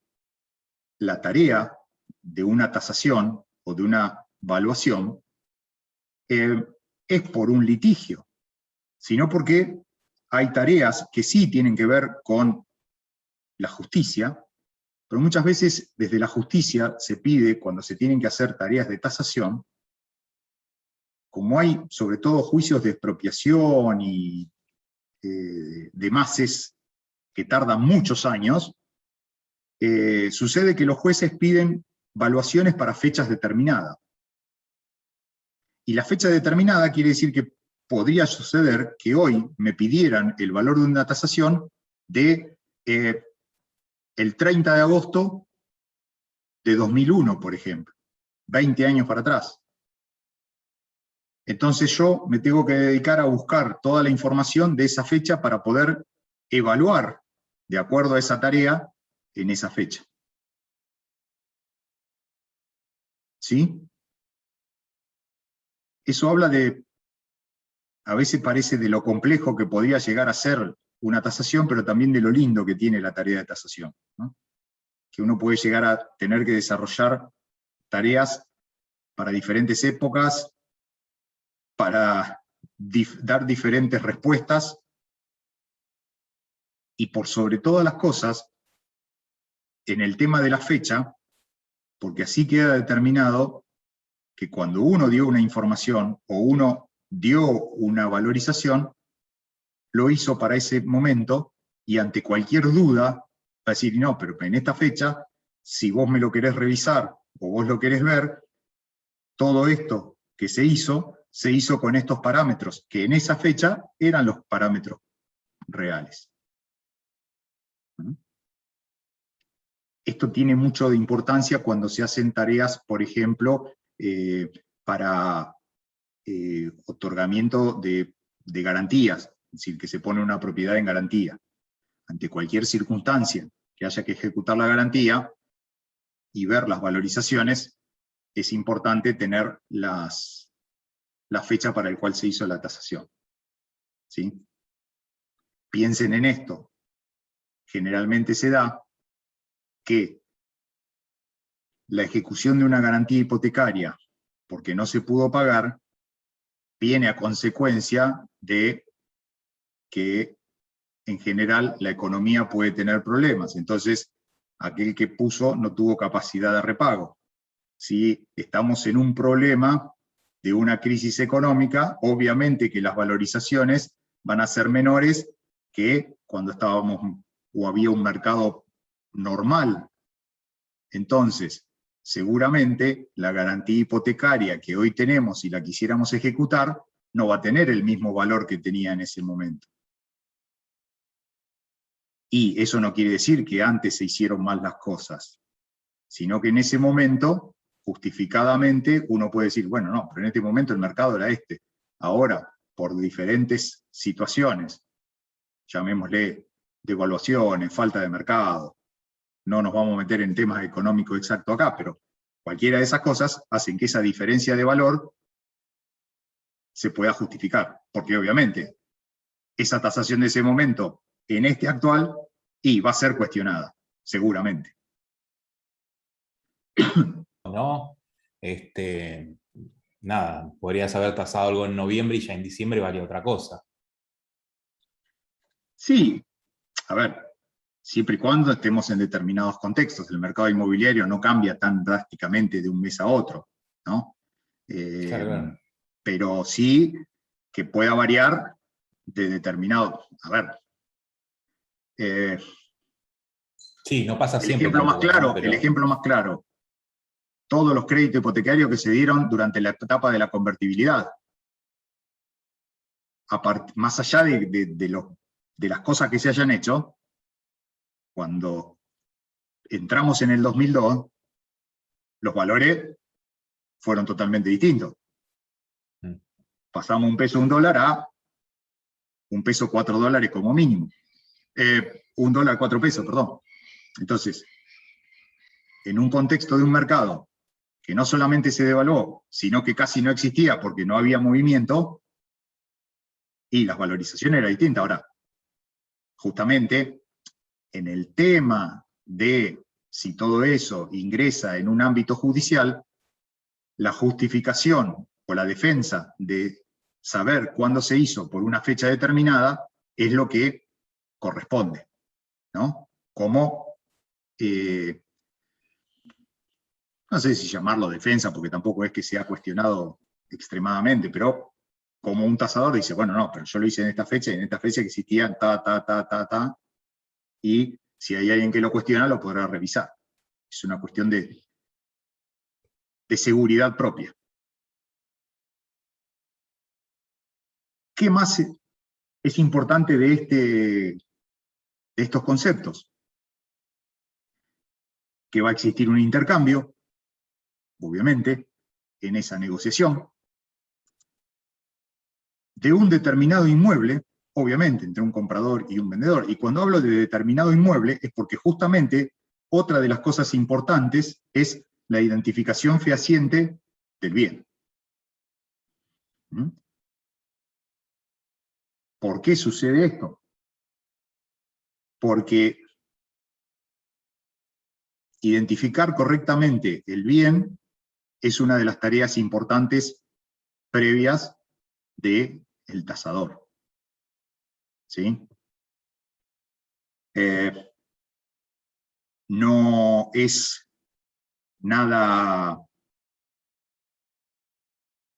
la tarea de una tasación o de una valuación es por un litigio, sino porque hay tareas que sí tienen que ver con la justicia, pero muchas veces desde la justicia se pide, cuando se tienen que hacer tareas de tasación, como hay sobre todo juicios de expropiación y demás que tardan muchos años, sucede que los jueces piden valuaciones para fechas determinadas. Y la fecha determinada quiere decir que podría suceder que hoy me pidieran el valor de una tasación de el 30 de agosto de 2001, por ejemplo, 20 años para atrás. Entonces yo me tengo que dedicar a buscar toda la información de esa fecha para poder evaluar, de acuerdo a esa tarea, en esa fecha. ¿Sí? Eso habla de, a veces parece de lo complejo que podría llegar a ser una tasación, pero también de lo lindo que tiene la tarea de tasación, ¿no? Que uno puede llegar a tener que desarrollar tareas para diferentes épocas, para dar diferentes respuestas, y por sobre todas las cosas, en el tema de la fecha, porque así queda determinado que cuando uno dio una información o uno dio una valorización, lo hizo para ese momento, y ante cualquier duda va a decir, no, pero en esta fecha, si vos me lo querés revisar o vos lo querés ver, todo esto que se hizo con estos parámetros, que en esa fecha eran los parámetros reales. Esto tiene mucho de importancia cuando se hacen tareas, por ejemplo, para otorgamiento de garantías, es decir, que se pone una propiedad en garantía. Ante cualquier circunstancia que haya que ejecutar la garantía y ver las valorizaciones, es importante tener la fecha para la cual se hizo la tasación. ¿Sí? Piensen en esto. Generalmente se da que la ejecución de una garantía hipotecaria, porque no se pudo pagar, viene a consecuencia de que en general la economía puede tener problemas. Entonces, aquel que puso no tuvo capacidad de repago. Si estamos en un problema de una crisis económica, obviamente que las valorizaciones van a ser menores que cuando estábamos o había un mercado normal. Entonces, seguramente la garantía hipotecaria que hoy tenemos y la quisiéramos ejecutar, no va a tener el mismo valor que tenía en ese momento. Y eso no quiere decir que antes se hicieron mal las cosas, sino que en ese momento, justificadamente, uno puede decir, bueno, no, pero en este momento el mercado era este. Ahora, por diferentes situaciones, llamémosle devaluaciones, falta de mercado, no nos vamos a meter en temas económicos exactos acá, pero cualquiera de esas cosas hacen que esa diferencia de valor se pueda justificar, porque obviamente esa tasación de ese momento en este actual y va a ser cuestionada, seguramente. ¿No? Nada, podrías haber tasado algo en noviembre y ya en diciembre valía otra cosa. Sí, a ver, siempre y cuando estemos en determinados contextos. El mercado inmobiliario no cambia tan drásticamente de un mes a otro, ¿no? Claro. Pero sí que pueda variar de determinado. A ver. Sí, no pasa siempre. El Pero... ejemplo más claro. Todos los créditos hipotecarios que se dieron durante la etapa de la convertibilidad. Más allá de las cosas que se hayan hecho, cuando entramos en el 2002, los valores fueron totalmente distintos. Pasamos $1 a $1 a $1 $4 como mínimo. $1 4 pesos, perdón. Entonces, en un contexto de un mercado que no solamente se devaluó, sino que casi no existía porque no había movimiento, y las valorizaciones eran distintas. Ahora, justamente, en el tema de si todo eso ingresa en un ámbito judicial, la justificación o la defensa de saber cuándo se hizo por una fecha determinada es lo que corresponde, ¿no? Como, no sé si llamarlo defensa, porque tampoco es que se ha cuestionado extremadamente, pero como un tasador dice, bueno, no, pero yo lo hice en esta fecha, y en esta fecha que existían ta, y si hay alguien que lo cuestiona, lo podrá revisar. Es una cuestión de seguridad propia. ¿Qué más es importante de estos conceptos? Que va a existir un intercambio, obviamente, en esa negociación, de un determinado inmueble, obviamente, entre un comprador y un vendedor. Y cuando hablo de determinado inmueble, es porque justamente otra de las cosas importantes es la identificación fehaciente del bien. ¿Mm? ¿Por qué sucede esto? Porque identificar correctamente el bien es una de las tareas importantes previas del tasador. ¿Sí? No es nada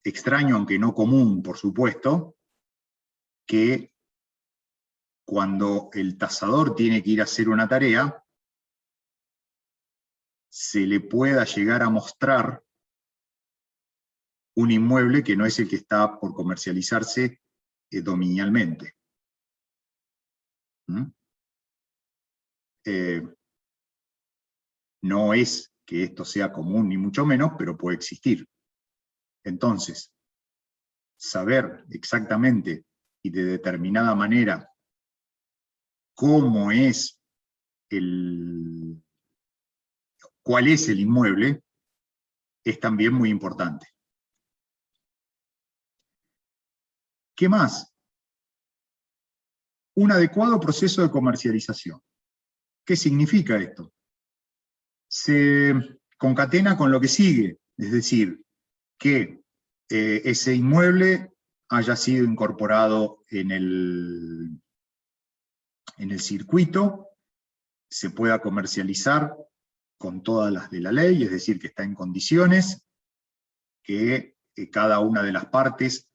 extraño, aunque no común, por supuesto, que cuando el tasador tiene que ir a hacer una tarea, se le pueda llegar a mostrar un inmueble que no es el que está por comercializarse dominialmente. ¿Mm? No es que esto sea común, ni mucho menos, pero puede existir. Entonces, saber exactamente y de determinada manera cómo es cuál es el inmueble, es también muy importante. ¿Qué más? Un adecuado proceso de comercialización. ¿Qué significa esto? Se concatena con lo que sigue, es decir, que ese inmueble haya sido incorporado en el circuito, se pueda comercializar con todas las de la ley, es decir, que está en condiciones, que cada una de las partes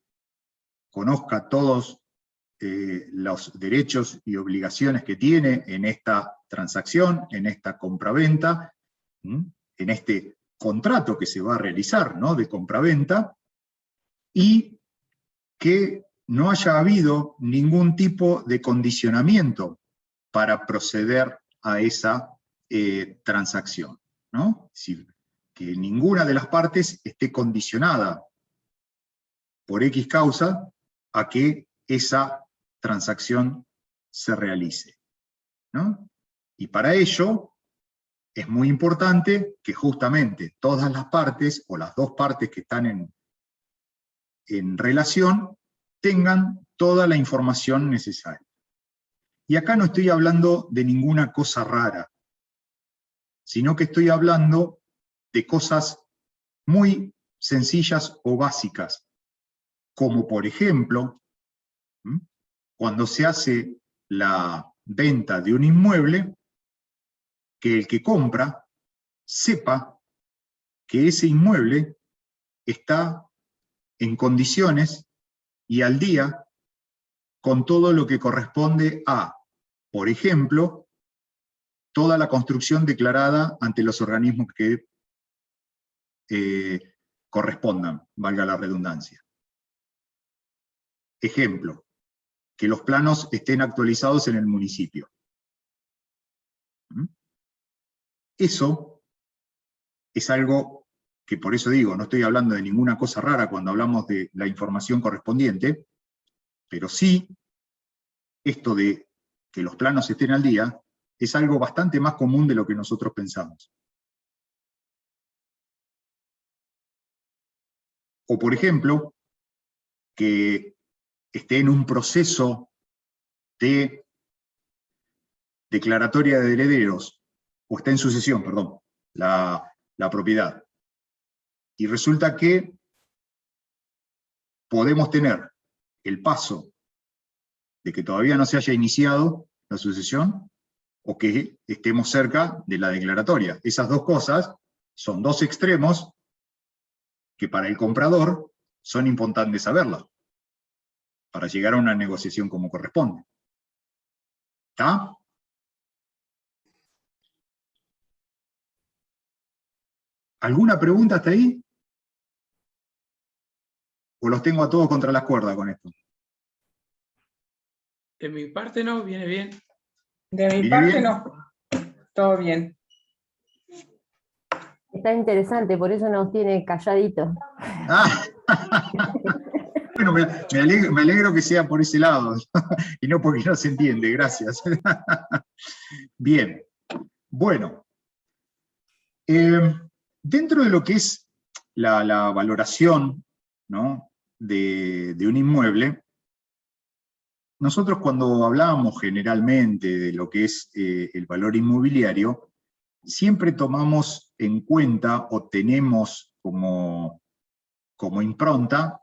conozca todos los derechos y obligaciones que tiene en esta transacción, en esta compraventa, en este contrato que se va a realizar, ¿no?, de compraventa, y que no haya habido ningún tipo de condicionamiento para proceder a esa transacción, ¿no? Es decir, que ninguna de las partes esté condicionada por X causa a que esa transacción se realice, ¿no? Y para ello es muy importante que justamente todas las partes, o las dos partes que están en relación, tengan toda la información necesaria. Y acá no estoy hablando de ninguna cosa rara, sino que estoy hablando de cosas muy sencillas o básicas, como por ejemplo, cuando se hace la venta de un inmueble, que el que compra sepa que ese inmueble está en condiciones y al día con todo lo que corresponde a, por ejemplo, toda la construcción declarada ante los organismos que correspondan, valga la redundancia. Ejemplo, que los planos estén actualizados en el municipio. Eso es algo que, por eso digo, no estoy hablando de ninguna cosa rara cuando hablamos de la información correspondiente, pero sí, esto de que los planos estén al día, es algo bastante más común de lo que nosotros pensamos. O por ejemplo, que esté en un proceso de declaratoria de herederos, o está en sucesión, perdón, la propiedad. Y resulta que podemos tener el paso de que todavía no se haya iniciado la sucesión o que estemos cerca de la declaratoria. Esas dos cosas son dos extremos que para el comprador son importantes saberlas para llegar a una negociación como corresponde. ¿Está? ¿Alguna pregunta hasta ahí? ¿O los tengo a todos contra las cuerdas con esto? De mi parte no, viene bien. De mi ¿Viene parte bien? no. Todo bien. Está interesante, por eso nos tiene calladitos. Ah, bueno, me alegro que sea por ese lado, y no porque no se entiende, gracias. Bien, bueno. Dentro de lo que es la valoración, ¿no?, de un inmueble, nosotros cuando hablábamos generalmente de lo que es el valor inmobiliario, siempre tomamos en cuenta o tenemos como impronta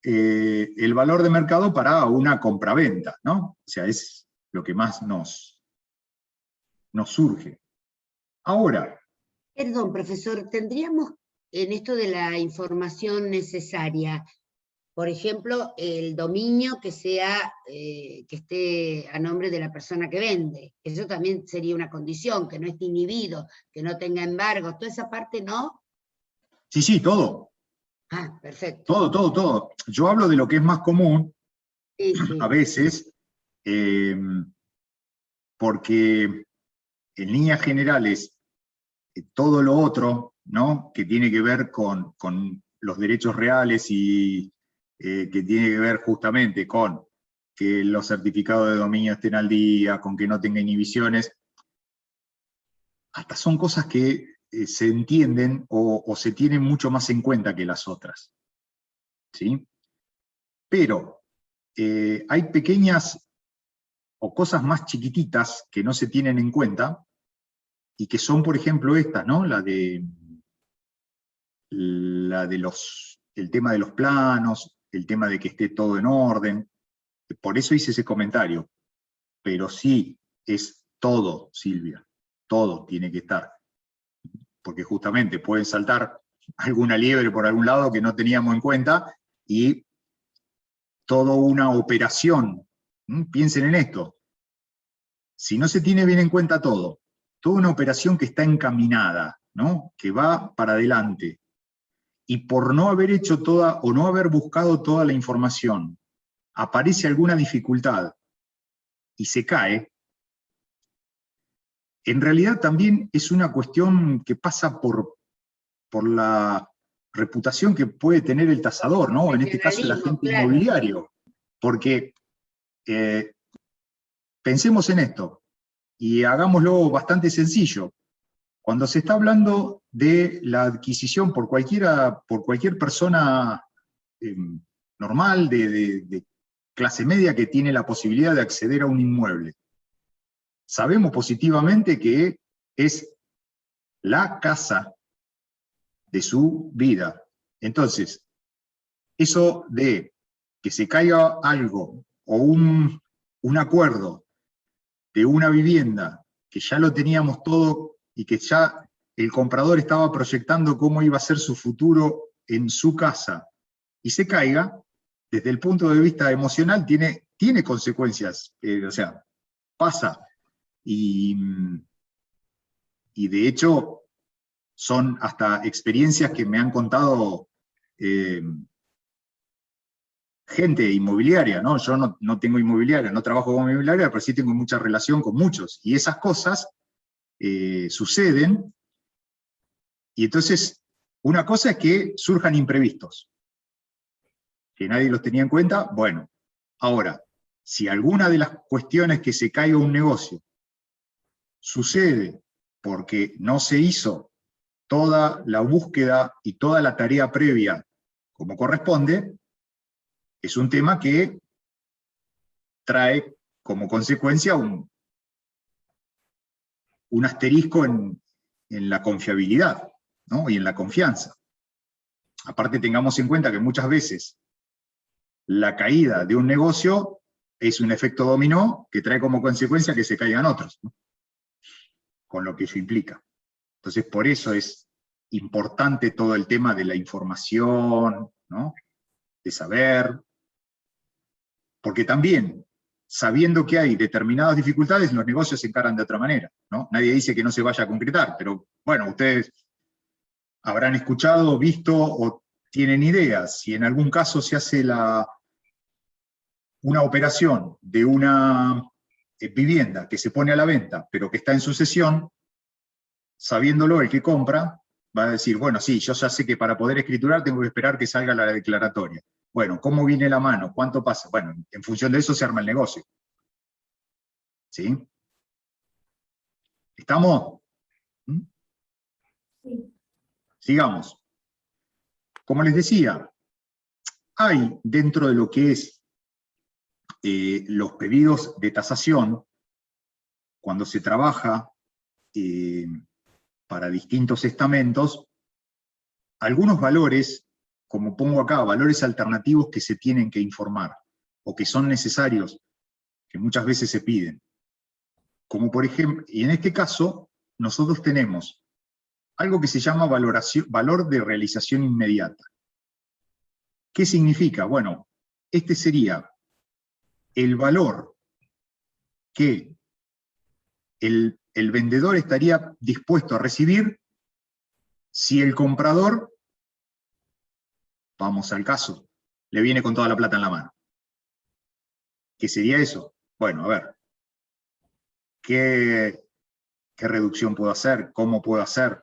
el valor de mercado para una compraventa, ¿no? O sea, es lo que más nos surge. Ahora, Perdón, profesor, ¿tendríamos en esto de la información necesaria, por ejemplo, el dominio que sea, que esté a nombre de la persona que vende? Eso también sería una condición, que no esté inhibido, que no tenga embargos, toda esa parte no. sí, todo. Ah, perfecto. Todo. Yo hablo de lo que es más común, Sí, sí. a veces, porque en líneas generales, todo lo otro, ¿no?, que tiene que ver con los derechos reales y que tiene que ver justamente con que los certificados de dominio estén al día, con que no tenga inhibiciones, hasta son cosas que se entienden o se tienen mucho más en cuenta que las otras, ¿sí? Pero hay pequeñas o cosas más chiquititas que no se tienen en cuenta, y que son, por ejemplo, estas, ¿no? El tema de los planos, el tema de que esté todo en orden. Por eso hice ese comentario. Pero sí, es todo, Silvia. Todo tiene que estar. Porque justamente pueden saltar alguna liebre por algún lado que no teníamos en cuenta, y toda una operación. Piensen en esto. Si no se tiene bien en cuenta todo, toda una operación que está encaminada, ¿no?, que va para adelante, y por no haber hecho toda o no haber buscado toda la información, aparece alguna dificultad y se cae, en realidad también es una cuestión que pasa por la reputación que puede tener el tasador, ¿no? En este caso el agente Claro. inmobiliario. Porque pensemos en esto, y hagámoslo bastante sencillo. Cuando se está hablando de la adquisición por cualquier persona normal, de clase media, que tiene la posibilidad de acceder a un inmueble, sabemos positivamente que es la casa de su vida. Entonces, eso de que se caiga algo o un acuerdo de una vivienda que ya lo teníamos todo y que ya el comprador estaba proyectando cómo iba a ser su futuro en su casa, y se caiga, desde el punto de vista emocional tiene consecuencias, o sea, pasa. Y de hecho, son hasta experiencias que me han contado gente inmobiliaria, ¿no? Yo no tengo inmobiliaria, no trabajo con inmobiliaria, pero sí tengo mucha relación con muchos, y esas cosas suceden, y entonces una cosa es que surjan imprevistos, que nadie los tenía en cuenta. Bueno, ahora, si alguna de las cuestiones que se caiga un negocio sucede porque no se hizo toda la búsqueda y toda la tarea previa como corresponde, es un tema que trae como consecuencia un asterisco en la confiabilidad, ¿no?, y en la confianza. Aparte, tengamos en cuenta que muchas veces la caída de un negocio es un efecto dominó que trae como consecuencia que se caigan otros, ¿no? Con lo que eso implica. Entonces, por eso es importante todo el tema de la información, ¿no? De saber, porque también, sabiendo que hay determinadas dificultades, los negocios se encaran de otra manera, ¿no? Nadie dice que no se vaya a concretar, pero bueno, ustedes habrán escuchado, visto o tienen ideas. Si en algún caso se hace una operación de una vivienda que se pone a la venta, pero que está en sucesión, sabiéndolo el que compra, va a decir, bueno, sí, yo ya sé que para poder escriturar tengo que esperar que salga la declaratoria. Bueno, ¿cómo viene la mano? ¿Cuánto pasa? Bueno, en función de eso se arma el negocio. ¿Sí? ¿Estamos? ¿Mm? Sí. Sigamos. Como les decía, hay dentro de lo que es los pedidos de tasación, cuando se trabaja para distintos estamentos, algunos valores, como pongo acá, valores alternativos que se tienen que informar, o que son necesarios, que muchas veces se piden. Como por ejemplo, y en este caso, nosotros tenemos algo que se llama valor de realización inmediata. ¿Qué significa? Bueno, este sería el valor que el vendedor estaría dispuesto a recibir si el comprador, vamos al caso, le viene con toda la plata en la mano. ¿Qué sería eso? Bueno, a ver, ¿qué reducción puedo hacer? ¿Cómo puedo hacer?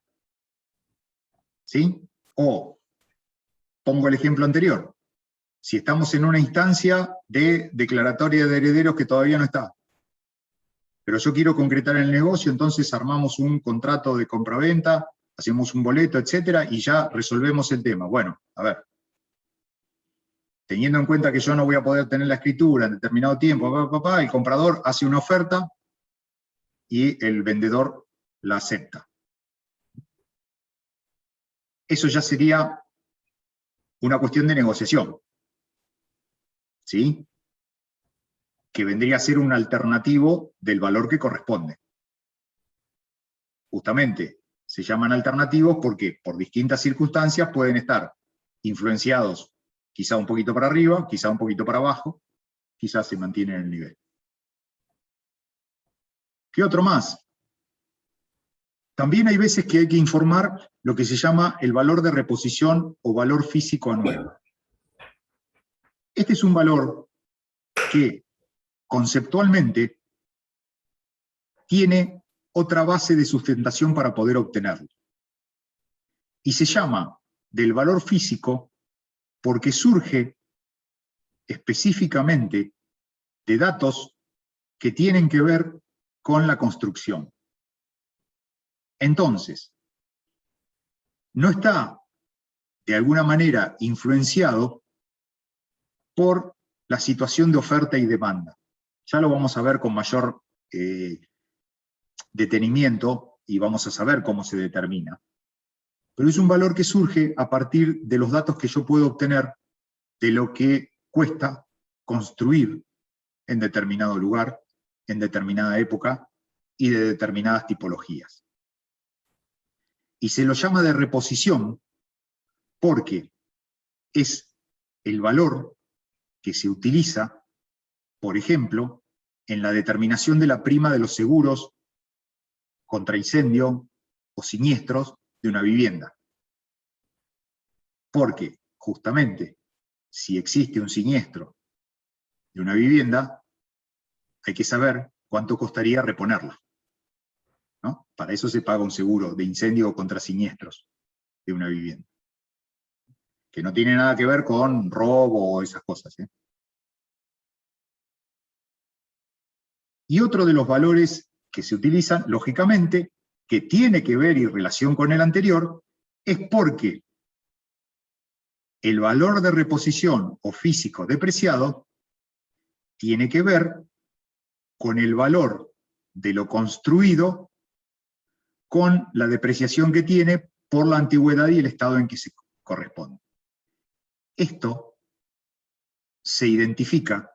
¿Sí? O, pongo el ejemplo anterior, si estamos en una instancia de declaratoria de herederos que todavía no está, pero yo quiero concretar el negocio, entonces armamos un contrato de compraventa, hacemos un boleto, etcétera, y ya resolvemos el tema. Bueno, a ver, teniendo en cuenta que yo no voy a poder tener la escritura en determinado tiempo, el comprador hace una oferta y el vendedor la acepta. Eso ya sería una cuestión de negociación, ¿sí? Que vendría a ser un alternativo del valor que corresponde. Justamente, se llaman alternativos porque por distintas circunstancias pueden estar influenciados quizá un poquito para arriba, quizá un poquito para abajo, quizás se mantienen en el nivel. ¿Qué otro más? También hay veces que hay que informar lo que se llama el valor de reposición o valor físico anual. Este es un valor que conceptualmente tiene otra base de sustentación para poder obtenerlo. Y se llama del valor físico porque surge específicamente de datos que tienen que ver con la construcción. Entonces, no está de alguna manera influenciado por la situación de oferta y demanda. Ya lo vamos a ver con mayor detenimiento y vamos a saber cómo se determina. Pero es un valor que surge a partir de los datos que yo puedo obtener de lo que cuesta construir en determinado lugar, en determinada época y de determinadas tipologías. Y se lo llama de reposición porque es el valor que se utiliza, por ejemplo, en la determinación de la prima de los seguros contra incendio o siniestros de una vivienda. Porque, justamente, si existe un siniestro de una vivienda, hay que saber cuánto costaría reponerla, ¿no? Para eso se paga un seguro de incendio o contra siniestros de una vivienda. Que no tiene nada que ver con robo o esas cosas, ¿eh? Y otro de los valores que se utilizan, lógicamente, que tiene que ver y relación con el anterior, es porque el valor de reposición o físico depreciado tiene que ver con el valor de lo construido con la depreciación que tiene por la antigüedad y el estado en que se corresponde. Esto se identifica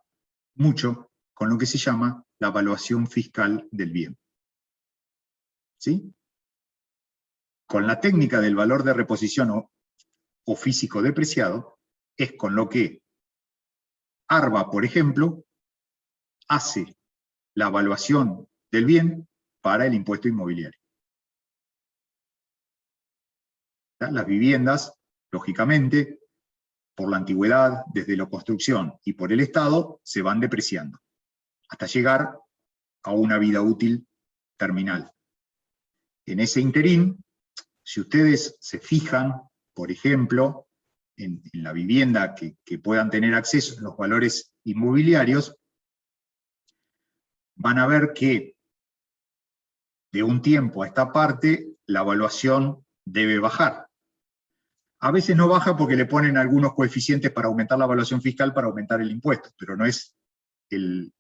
mucho con lo que se llama la evaluación fiscal del bien. ¿Sí? Con la técnica del valor de reposición o físico depreciado, es con lo que ARBA, por ejemplo, hace la evaluación del bien para el impuesto inmobiliario. Las viviendas, lógicamente, por la antigüedad, desde la construcción y por el Estado, se van depreciando, hasta llegar a una vida útil terminal. En ese interín, si ustedes se fijan, por ejemplo, en la vivienda que puedan tener acceso en los valores inmobiliarios, van a ver que de un tiempo a esta parte la evaluación debe bajar. A veces no baja porque le ponen algunos coeficientes para aumentar la evaluación fiscal, para aumentar el impuesto, pero no es el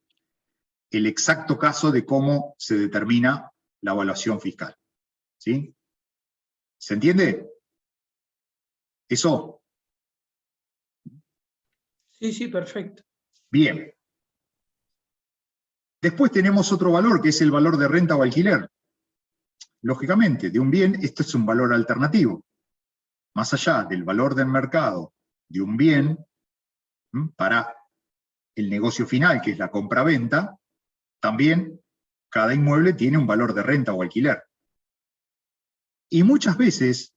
exacto caso de cómo se determina la evaluación fiscal. ¿Sí? ¿Se entiende? ¿Eso? Sí, sí, perfecto. Bien. Después tenemos otro valor, que es el valor de renta o alquiler. Lógicamente, de un bien, esto es un valor alternativo. Más allá del valor del mercado de un bien, para el negocio final, que es la compra-venta, también cada inmueble tiene un valor de renta o alquiler. Y muchas veces,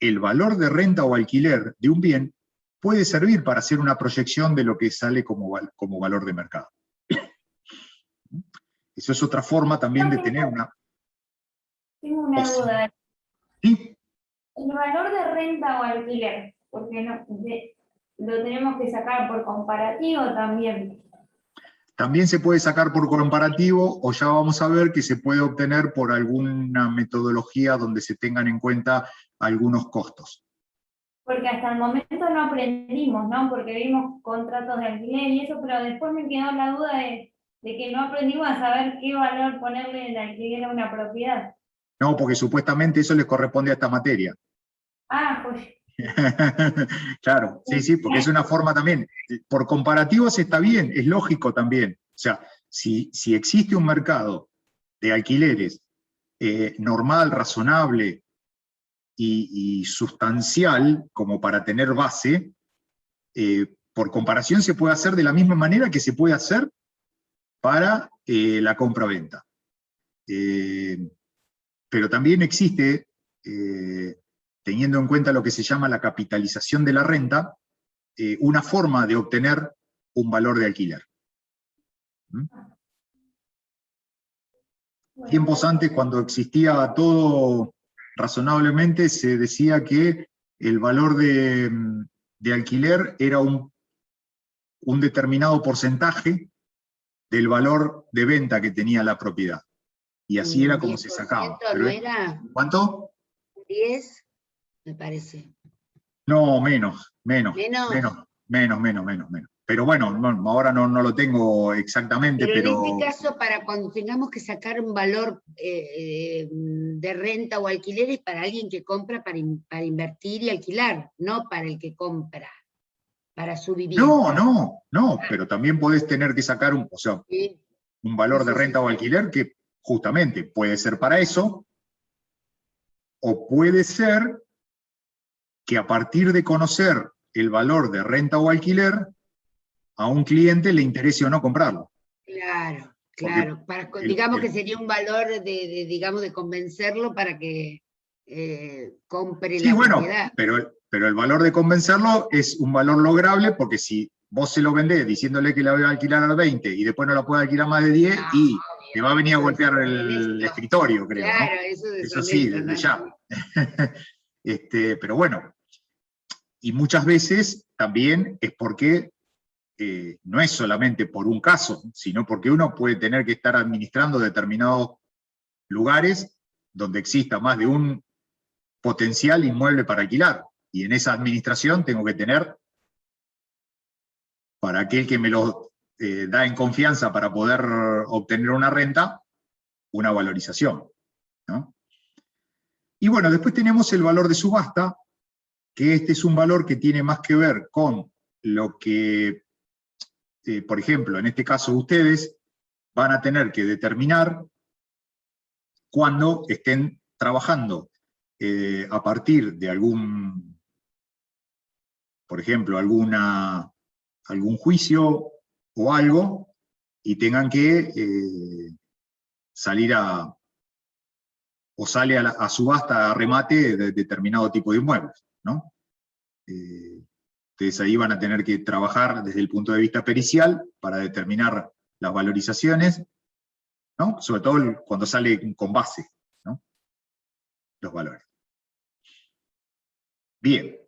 el valor de renta o alquiler de un bien puede servir para hacer una proyección de lo que sale como valor de mercado. Eso es otra forma también de tener una... Tengo una duda. ¿Sí? El valor de renta o alquiler, porque no, lo tenemos que sacar por comparativo también. También se puede sacar por comparativo, o ya vamos a ver que se puede obtener por alguna metodología donde se tengan en cuenta algunos costos. Porque hasta el momento no aprendimos, ¿no? Porque vimos contratos de alquiler y eso, pero después me quedó la duda de que no aprendimos a saber qué valor ponerle de alquiler a una propiedad. No, porque supuestamente eso les corresponde a esta materia. Ah, pues. Claro, sí, porque es una forma también. Por comparativos está bien, es lógico también. O sea, si existe un mercado de alquileres normal, razonable y sustancial, como para tener base, por comparación se puede hacer de la misma manera que se puede hacer para la compra-venta. Pero también existe, teniendo en cuenta lo que se llama la capitalización de la renta, una forma de obtener un valor de alquiler. Tiempos antes, cuando existía todo razonablemente, se decía que el valor de alquiler era un determinado porcentaje del valor de venta que tenía la propiedad. Y así era como se sacaba. ¿No era? ¿Cuánto? 10, me parece. No, menos. ¿Menos? Pero bueno, ahora no lo tengo exactamente, Pero pero... en este caso, para cuando tengamos que sacar un valor de renta o alquiler, es para alguien que compra para invertir y alquilar, no para el que compra, para su vivienda. No, pero también podés tener que sacar un valor de renta o alquiler que justamente puede ser para eso, o puede ser que a partir de conocer el valor de renta o alquiler, a un cliente le interese o no comprarlo. Claro. Digamos que sería un valor de convencerlo para que compre la propiedad. Pero el valor de convencerlo es un valor lograble, porque si vos se lo vendés diciéndole que la voy a alquilar a 20 y después no la puede alquilar más de 10, y te va a venir a golpear el escritorio, creo. Claro, ¿no? eso sí, desde ya. Pero bueno, y muchas veces también es porque no es solamente por un caso, sino porque uno puede tener que estar administrando determinados lugares donde exista más de un potencial inmueble para alquilar. Y en esa administración tengo que tener, para aquel que me lo da en confianza para poder obtener una renta, una valorización, ¿no? Y bueno, después tenemos el valor de subasta, que este es un valor que tiene más que ver con lo que, por ejemplo, en este caso ustedes van a tener que determinar cuando estén trabajando a partir de algún, por ejemplo, algún juicio o algo, y tengan que salir o sale a subasta, a remate de determinado tipo de inmuebles, ¿no? Entonces ahí van a tener que trabajar desde el punto de vista pericial para determinar las valorizaciones, ¿no? Sobre todo cuando sale con base, ¿no? Los valores. Bien.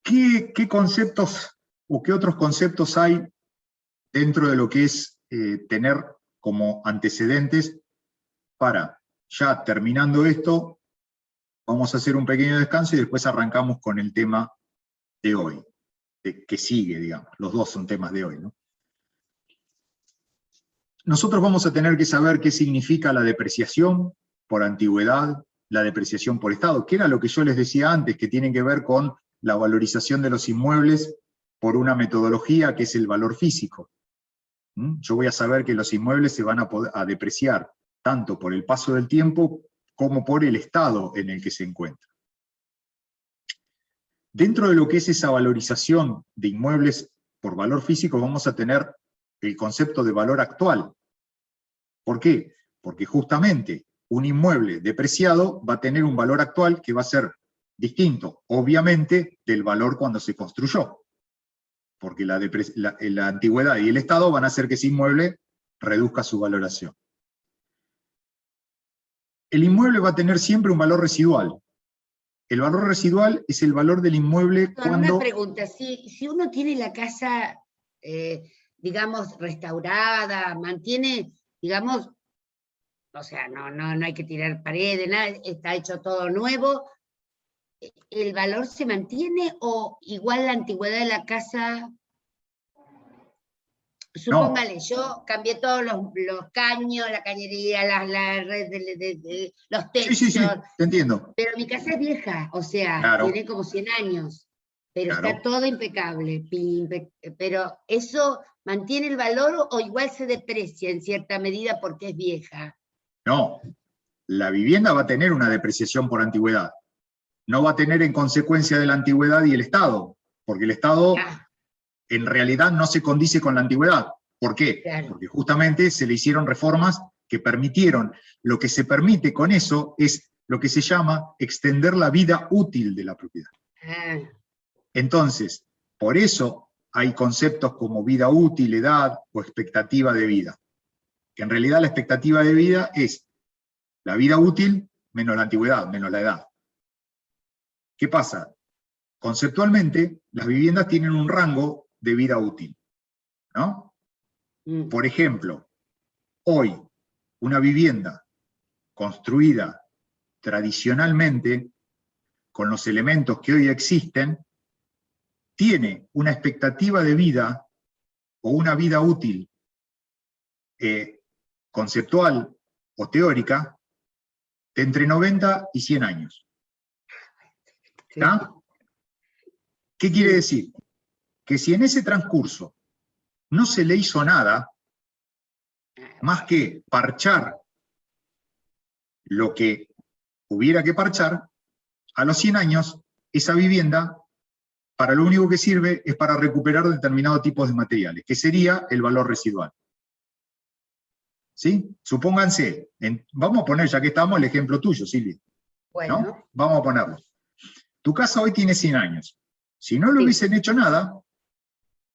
¿Qué conceptos o qué otros conceptos hay dentro de lo que es tener como antecedentes para, ya terminando esto, vamos a hacer un pequeño descanso y después arrancamos con el tema de hoy, que sigue, digamos. Los dos son temas de hoy, ¿no? Nosotros vamos a tener que saber qué significa la depreciación por antigüedad, la depreciación por estado, que era lo que yo les decía antes, que tienen que ver con la valorización de los inmuebles por una metodología que es el valor físico. Yo voy a saber que los inmuebles se van a depreciar tanto por el paso del tiempo como por el estado en el que se encuentra. Dentro de lo que es esa valorización de inmuebles por valor físico vamos a tener el concepto de valor actual. ¿Por qué? Porque justamente un inmueble depreciado va a tener un valor actual que va a ser distinto, obviamente, del valor cuando se construyó. Porque la antigüedad y el estado van a hacer que ese inmueble reduzca su valoración. El inmueble va a tener siempre un valor residual. El valor residual es el valor del inmueble cuando... Una pregunta, si uno tiene la casa, digamos, restaurada, mantiene, digamos, o sea, no hay que tirar paredes, nada, está hecho todo nuevo, ¿el valor se mantiene o igual la antigüedad de la casa? Supóngale, yo cambié todos los caños, la cañería, la red los techos. Sí, te entiendo. Pero mi casa es vieja, o sea, Claro. tiene como 100 años, pero Claro. está todo impecable. Pero ¿eso mantiene el valor o igual se deprecia en cierta medida porque es vieja? No, la vivienda va a tener una depreciación por antigüedad. No va a tener en consecuencia de la antigüedad y el estado, porque el estado en realidad no se condice con la antigüedad. ¿Por qué? Claro. Porque justamente se le hicieron reformas que permitieron, lo que se permite con eso es lo que se llama extender la vida útil de la propiedad. Entonces, por eso hay conceptos como vida útil, edad o expectativa de vida. Que en realidad la expectativa de vida es la vida útil menos la antigüedad, menos la edad. ¿Qué pasa? Conceptualmente, las viviendas tienen un rango de vida útil, ¿no? Por ejemplo, hoy, una vivienda construida tradicionalmente, con los elementos que hoy existen, tiene una expectativa de vida o una vida útil conceptual o teórica de entre 90 y 100 años. ¿Está? ¿Qué quiere decir? Que si en ese transcurso no se le hizo nada, más que parchar lo que hubiera que parchar, a los 100 años, esa vivienda, para lo único que sirve es para recuperar determinados tipos de materiales, que sería el valor residual. ¿Sí? Supónganse, vamos a poner, ya que estamos, el ejemplo tuyo, Silvia. Bueno. ¿No? Vamos a ponerlo. Tu casa hoy tiene 100 años. Si no le hubiesen hecho nada,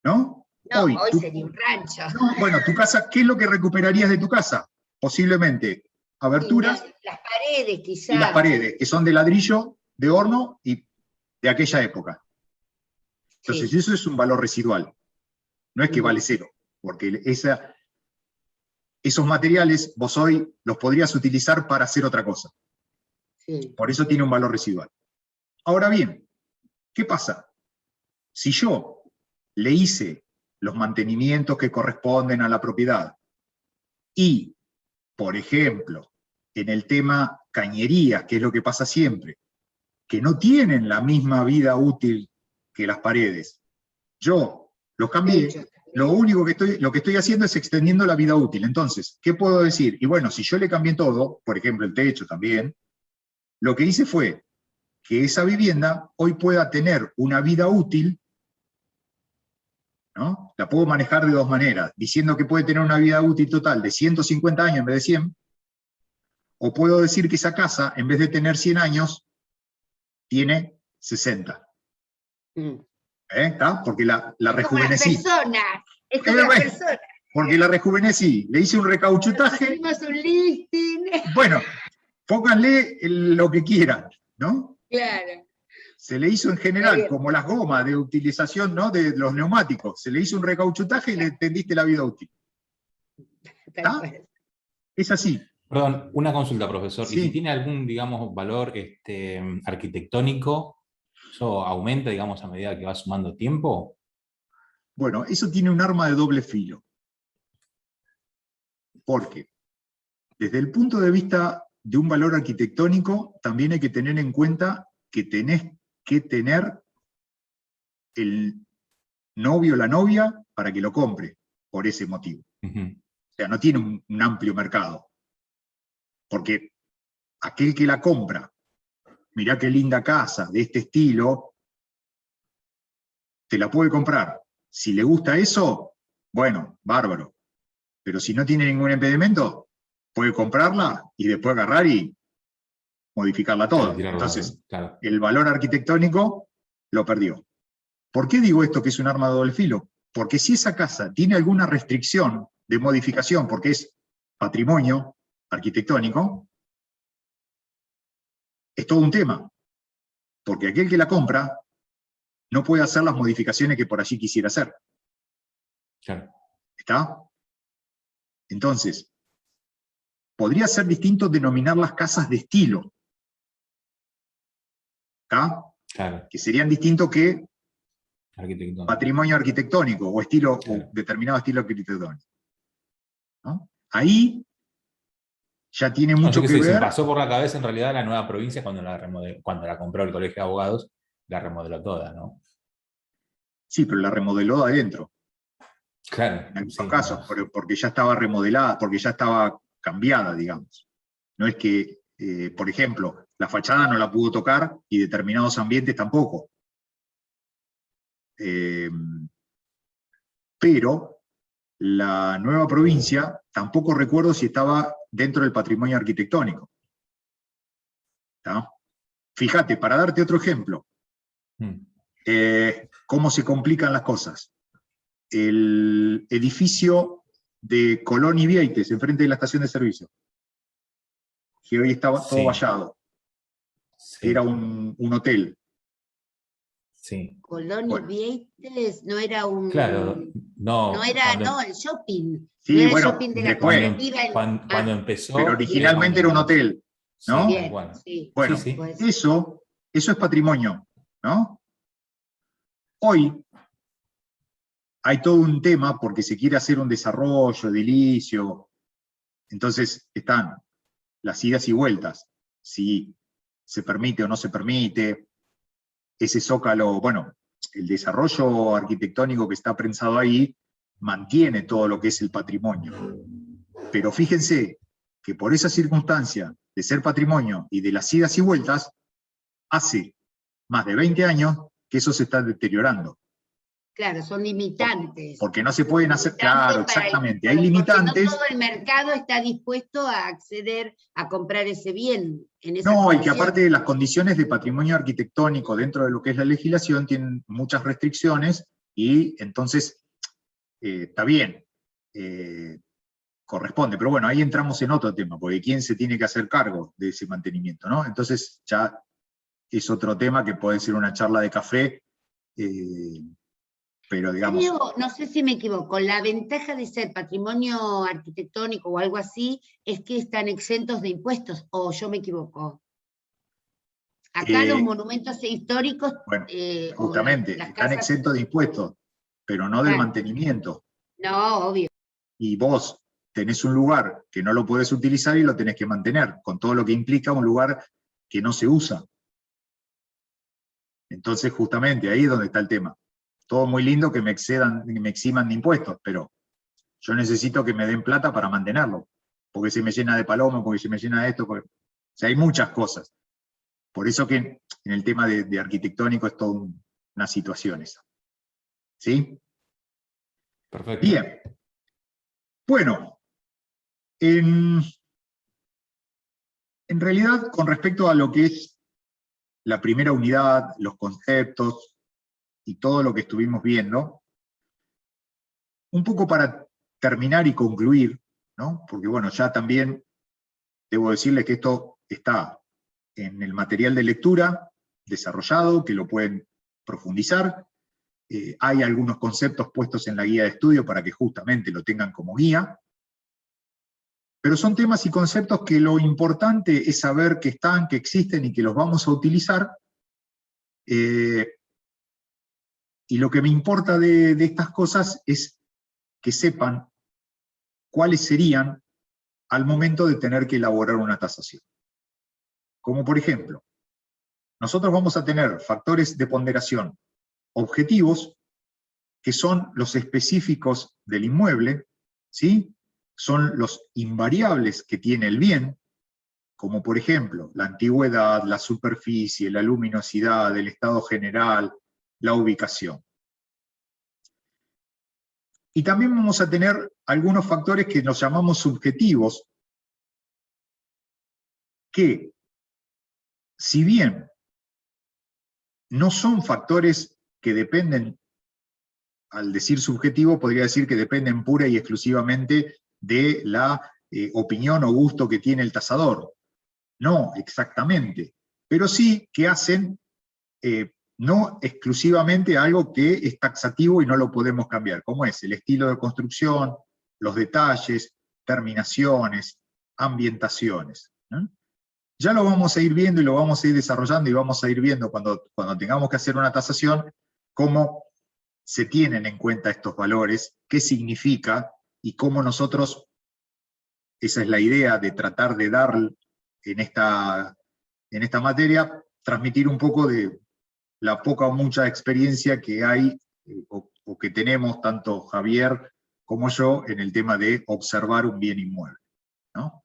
¿no? No, hoy sería un rancho. No, bueno, tu casa, ¿qué es lo que recuperarías de tu casa? Posiblemente aberturas. Las paredes, quizás. Y las paredes, que son de ladrillo, de horno y de aquella época. Entonces, eso es un valor residual. No es que vale cero, porque esos materiales vos hoy los podrías utilizar para hacer otra cosa. Sí. Por eso tiene un valor residual. Ahora bien, ¿qué pasa? Si yo le hice los mantenimientos que corresponden a la propiedad y, por ejemplo, en el tema cañerías, que es lo que pasa siempre, que no tienen la misma vida útil que las paredes, yo Los cambié. Lo único lo que estoy haciendo es extendiendo la vida útil. Entonces, ¿qué puedo decir? Y bueno, si yo le cambié todo, por ejemplo el techo también, lo que hice fue que esa vivienda hoy pueda tener una vida útil, ¿no? La puedo manejar de dos maneras, diciendo que puede tener una vida útil total de 150 años en vez de 100, o puedo decir que esa casa, en vez de tener 100 años, tiene 60. ¿Está? Porque la rejuvenecí. Es como las personas. Porque la rejuvenecí, le hice un recauchutaje. Hicimos un listing. Bueno, pónganle lo que quieran, ¿no? Claro. Se le hizo en general, como las gomas de utilización, ¿no? De los neumáticos. Se le hizo un recauchutaje y le extendiste la vida útil. ¿Está? Es así. Perdón, una consulta, profesor. Sí. ¿Y si tiene algún, digamos, valor arquitectónico, eso aumenta, digamos, a medida que va sumando tiempo? Bueno, eso tiene un arma de doble filo. Porque desde el punto de vista de un valor arquitectónico, también hay que tener en cuenta que tenés que tener el novio o la novia para que lo compre, por ese motivo. O sea, no tiene un amplio mercado. Porque aquel que la compra, mirá qué linda casa, de este estilo, te la puede comprar. Si le gusta eso, bueno, bárbaro. Pero si no tiene ningún impedimento, puede comprarla y después agarrar y modificarla toda. Entonces, claro, el valor arquitectónico lo perdió. ¿Por qué digo esto que es un arma de doble filo? Porque si esa casa tiene alguna restricción de modificación, porque es patrimonio arquitectónico, es todo un tema. Porque aquel que la compra no puede hacer las modificaciones que por allí quisiera hacer. Claro. ¿Está? Entonces, podría ser distinto denominar las casas de estilo. ¿Está? Claro. Que serían distintos que patrimonio arquitectónico o estilo, claro, o determinado estilo arquitectónico. ¿No? Ahí ya tiene mucho que ver. Se me pasó por la cabeza en realidad la nueva provincia cuando la compró el Colegio de Abogados, la remodeló toda, ¿no? Sí, pero la remodeló de adentro. Claro. En estos casos, porque ya estaba remodelada, porque ya estaba cambiada, digamos. No es que, por ejemplo, la fachada no la pudo tocar y determinados ambientes tampoco. Pero la nueva provincia tampoco recuerdo si estaba dentro del patrimonio arquitectónico. ¿Está? Fíjate, para darte otro ejemplo, cómo se complican las cosas. El edificio de Colón y Vieites, enfrente de la estación de servicio, que hoy estaba todo vallado. Sí. Era un hotel. Sí. Colón y Vieites no era un... Claro, no era el shopping. Sí, no era bueno, el shopping de después, cuando empezó... Pero originalmente era un hotel, ¿no? Sí, bien, bueno, sí. Bueno, sí. Eso es patrimonio, ¿no? Hoy hay todo un tema porque se quiere hacer un desarrollo edilicio, entonces están las idas y vueltas, si se permite o no se permite, ese zócalo, bueno, el desarrollo arquitectónico que está prensado ahí mantiene todo lo que es el patrimonio. Pero fíjense que por esa circunstancia de ser patrimonio y de las idas y vueltas, hace más de 20 años que eso se está deteriorando. Claro, son limitantes. Porque no se pueden hacer, claro, exactamente, hay limitantes. No todo el mercado está dispuesto a acceder a comprar ese bien. No, y que aparte de las condiciones de patrimonio arquitectónico dentro de lo que es la legislación, tienen muchas restricciones, y entonces, está bien, corresponde. Pero bueno, ahí entramos en otro tema, porque ¿quién se tiene que hacer cargo de ese mantenimiento, ¿no? Entonces ya es otro tema que puede ser una charla de café, pero digamos... No sé si me equivoco, la ventaja de ser patrimonio arquitectónico o algo así es que están exentos de impuestos, o yo me equivoco. Acá los monumentos históricos... Bueno, justamente, están exentos de impuestos, pero no del mantenimiento. No, obvio. Y vos tenés un lugar que no lo podés utilizar y lo tenés que mantener, con todo lo que implica un lugar que no se usa. Entonces, justamente, ahí es donde está el tema. todo muy lindo que me eximan de impuestos, pero yo necesito que me den plata para mantenerlo, porque se me llena de palomas, porque se me llena de esto, o sea, hay muchas cosas. Por eso que en el tema de arquitectónico es toda una situación esa. ¿Sí? Perfecto. Bien. Bueno, en realidad, con respecto a lo que es la primera unidad, los conceptos y todo lo que estuvimos viendo, un poco para terminar y concluir, ¿no? Porque bueno, ya también debo decirles que esto está en el material de lectura desarrollado, que lo pueden profundizar. Hay algunos conceptos puestos en la guía de estudio para que justamente lo tengan como guía. Pero son temas y conceptos que lo importante es saber que están, que existen y que los vamos a utilizar. Y lo que me importa de estas cosas es que sepan cuáles serían al momento de tener que elaborar una tasación. Como por ejemplo, nosotros vamos a tener factores de ponderación objetivos, que son los específicos del inmueble, ¿sí? Son los invariables que tiene el bien, como por ejemplo la antigüedad, la superficie, la luminosidad, el estado general, la ubicación. Y también vamos a tener algunos factores que nos llamamos subjetivos, que si bien no son factores que dependen, al decir subjetivo, podría decir que dependen pura y exclusivamente de la opinión o gusto que tiene el tasador. No exactamente, pero sí que hacen no exclusivamente algo que es taxativo y no lo podemos cambiar, como es el estilo de construcción, los detalles, terminaciones, ambientaciones. Ya lo vamos a ir viendo y lo vamos a ir desarrollando y vamos a ir viendo cuando tengamos que hacer una tasación, cómo se tienen en cuenta estos valores, qué significa y cómo nosotros, esa es la idea de tratar de dar en esta materia, transmitir un poco de la poca o mucha experiencia que hay o que tenemos tanto Javier como yo en el tema de observar un bien inmueble, ¿no?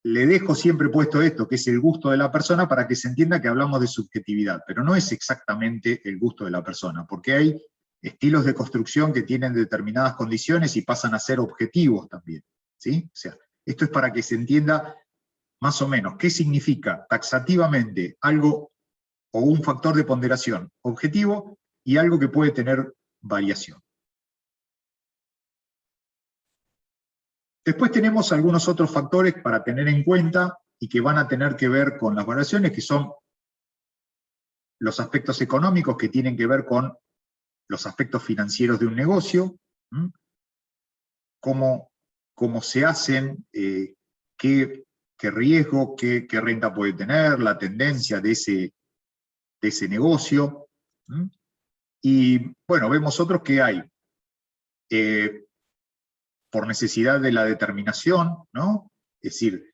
Le dejo siempre puesto esto, que es el gusto de la persona, para que se entienda que hablamos de subjetividad, pero no es exactamente el gusto de la persona, porque hay estilos de construcción que tienen determinadas condiciones y pasan a ser objetivos también, ¿sí? O sea, esto es para que se entienda más o menos qué significa taxativamente algo o un factor de ponderación objetivo y algo que puede tener variación. Después tenemos algunos otros factores para tener en cuenta y que van a tener que ver con las variaciones, que son los aspectos económicos que tienen que ver con los aspectos financieros de un negocio, cómo se hacen, qué riesgo, qué renta puede tener, la tendencia de ese negocio. Y bueno, vemos otros que hay por necesidad de la determinación, ¿no? Es decir,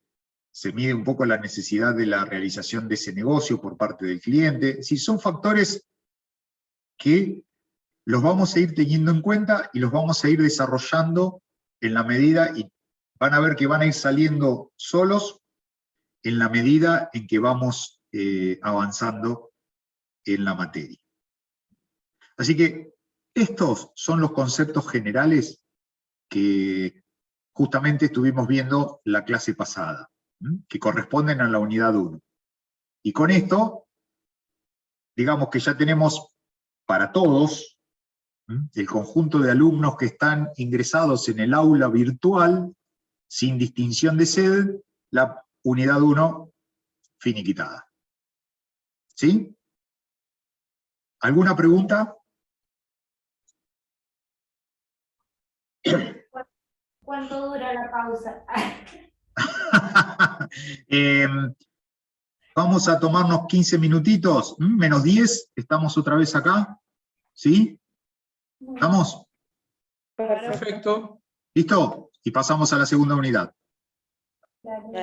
se mide un poco la necesidad de la realización de ese negocio por parte del cliente. Es decir, son factores que los vamos a ir teniendo en cuenta y los vamos a ir desarrollando en la medida, y van a ver que van a ir saliendo solos en la medida en que vamos avanzando en la materia. Así que estos son los conceptos generales que justamente estuvimos viendo la clase pasada, que corresponden a la unidad 1. Y con esto, digamos que ya tenemos para todos, el conjunto de alumnos que están ingresados en el aula virtual, sin distinción de sede, la unidad 1 finiquitada. ¿Sí? ¿Alguna pregunta? ¿Cuánto dura la pausa? Vamos a tomarnos 15 minutitos, menos 10, estamos otra vez acá. ¿Sí? ¿Estamos? Perfecto. ¿Listo? Y pasamos a la segunda unidad. Dale.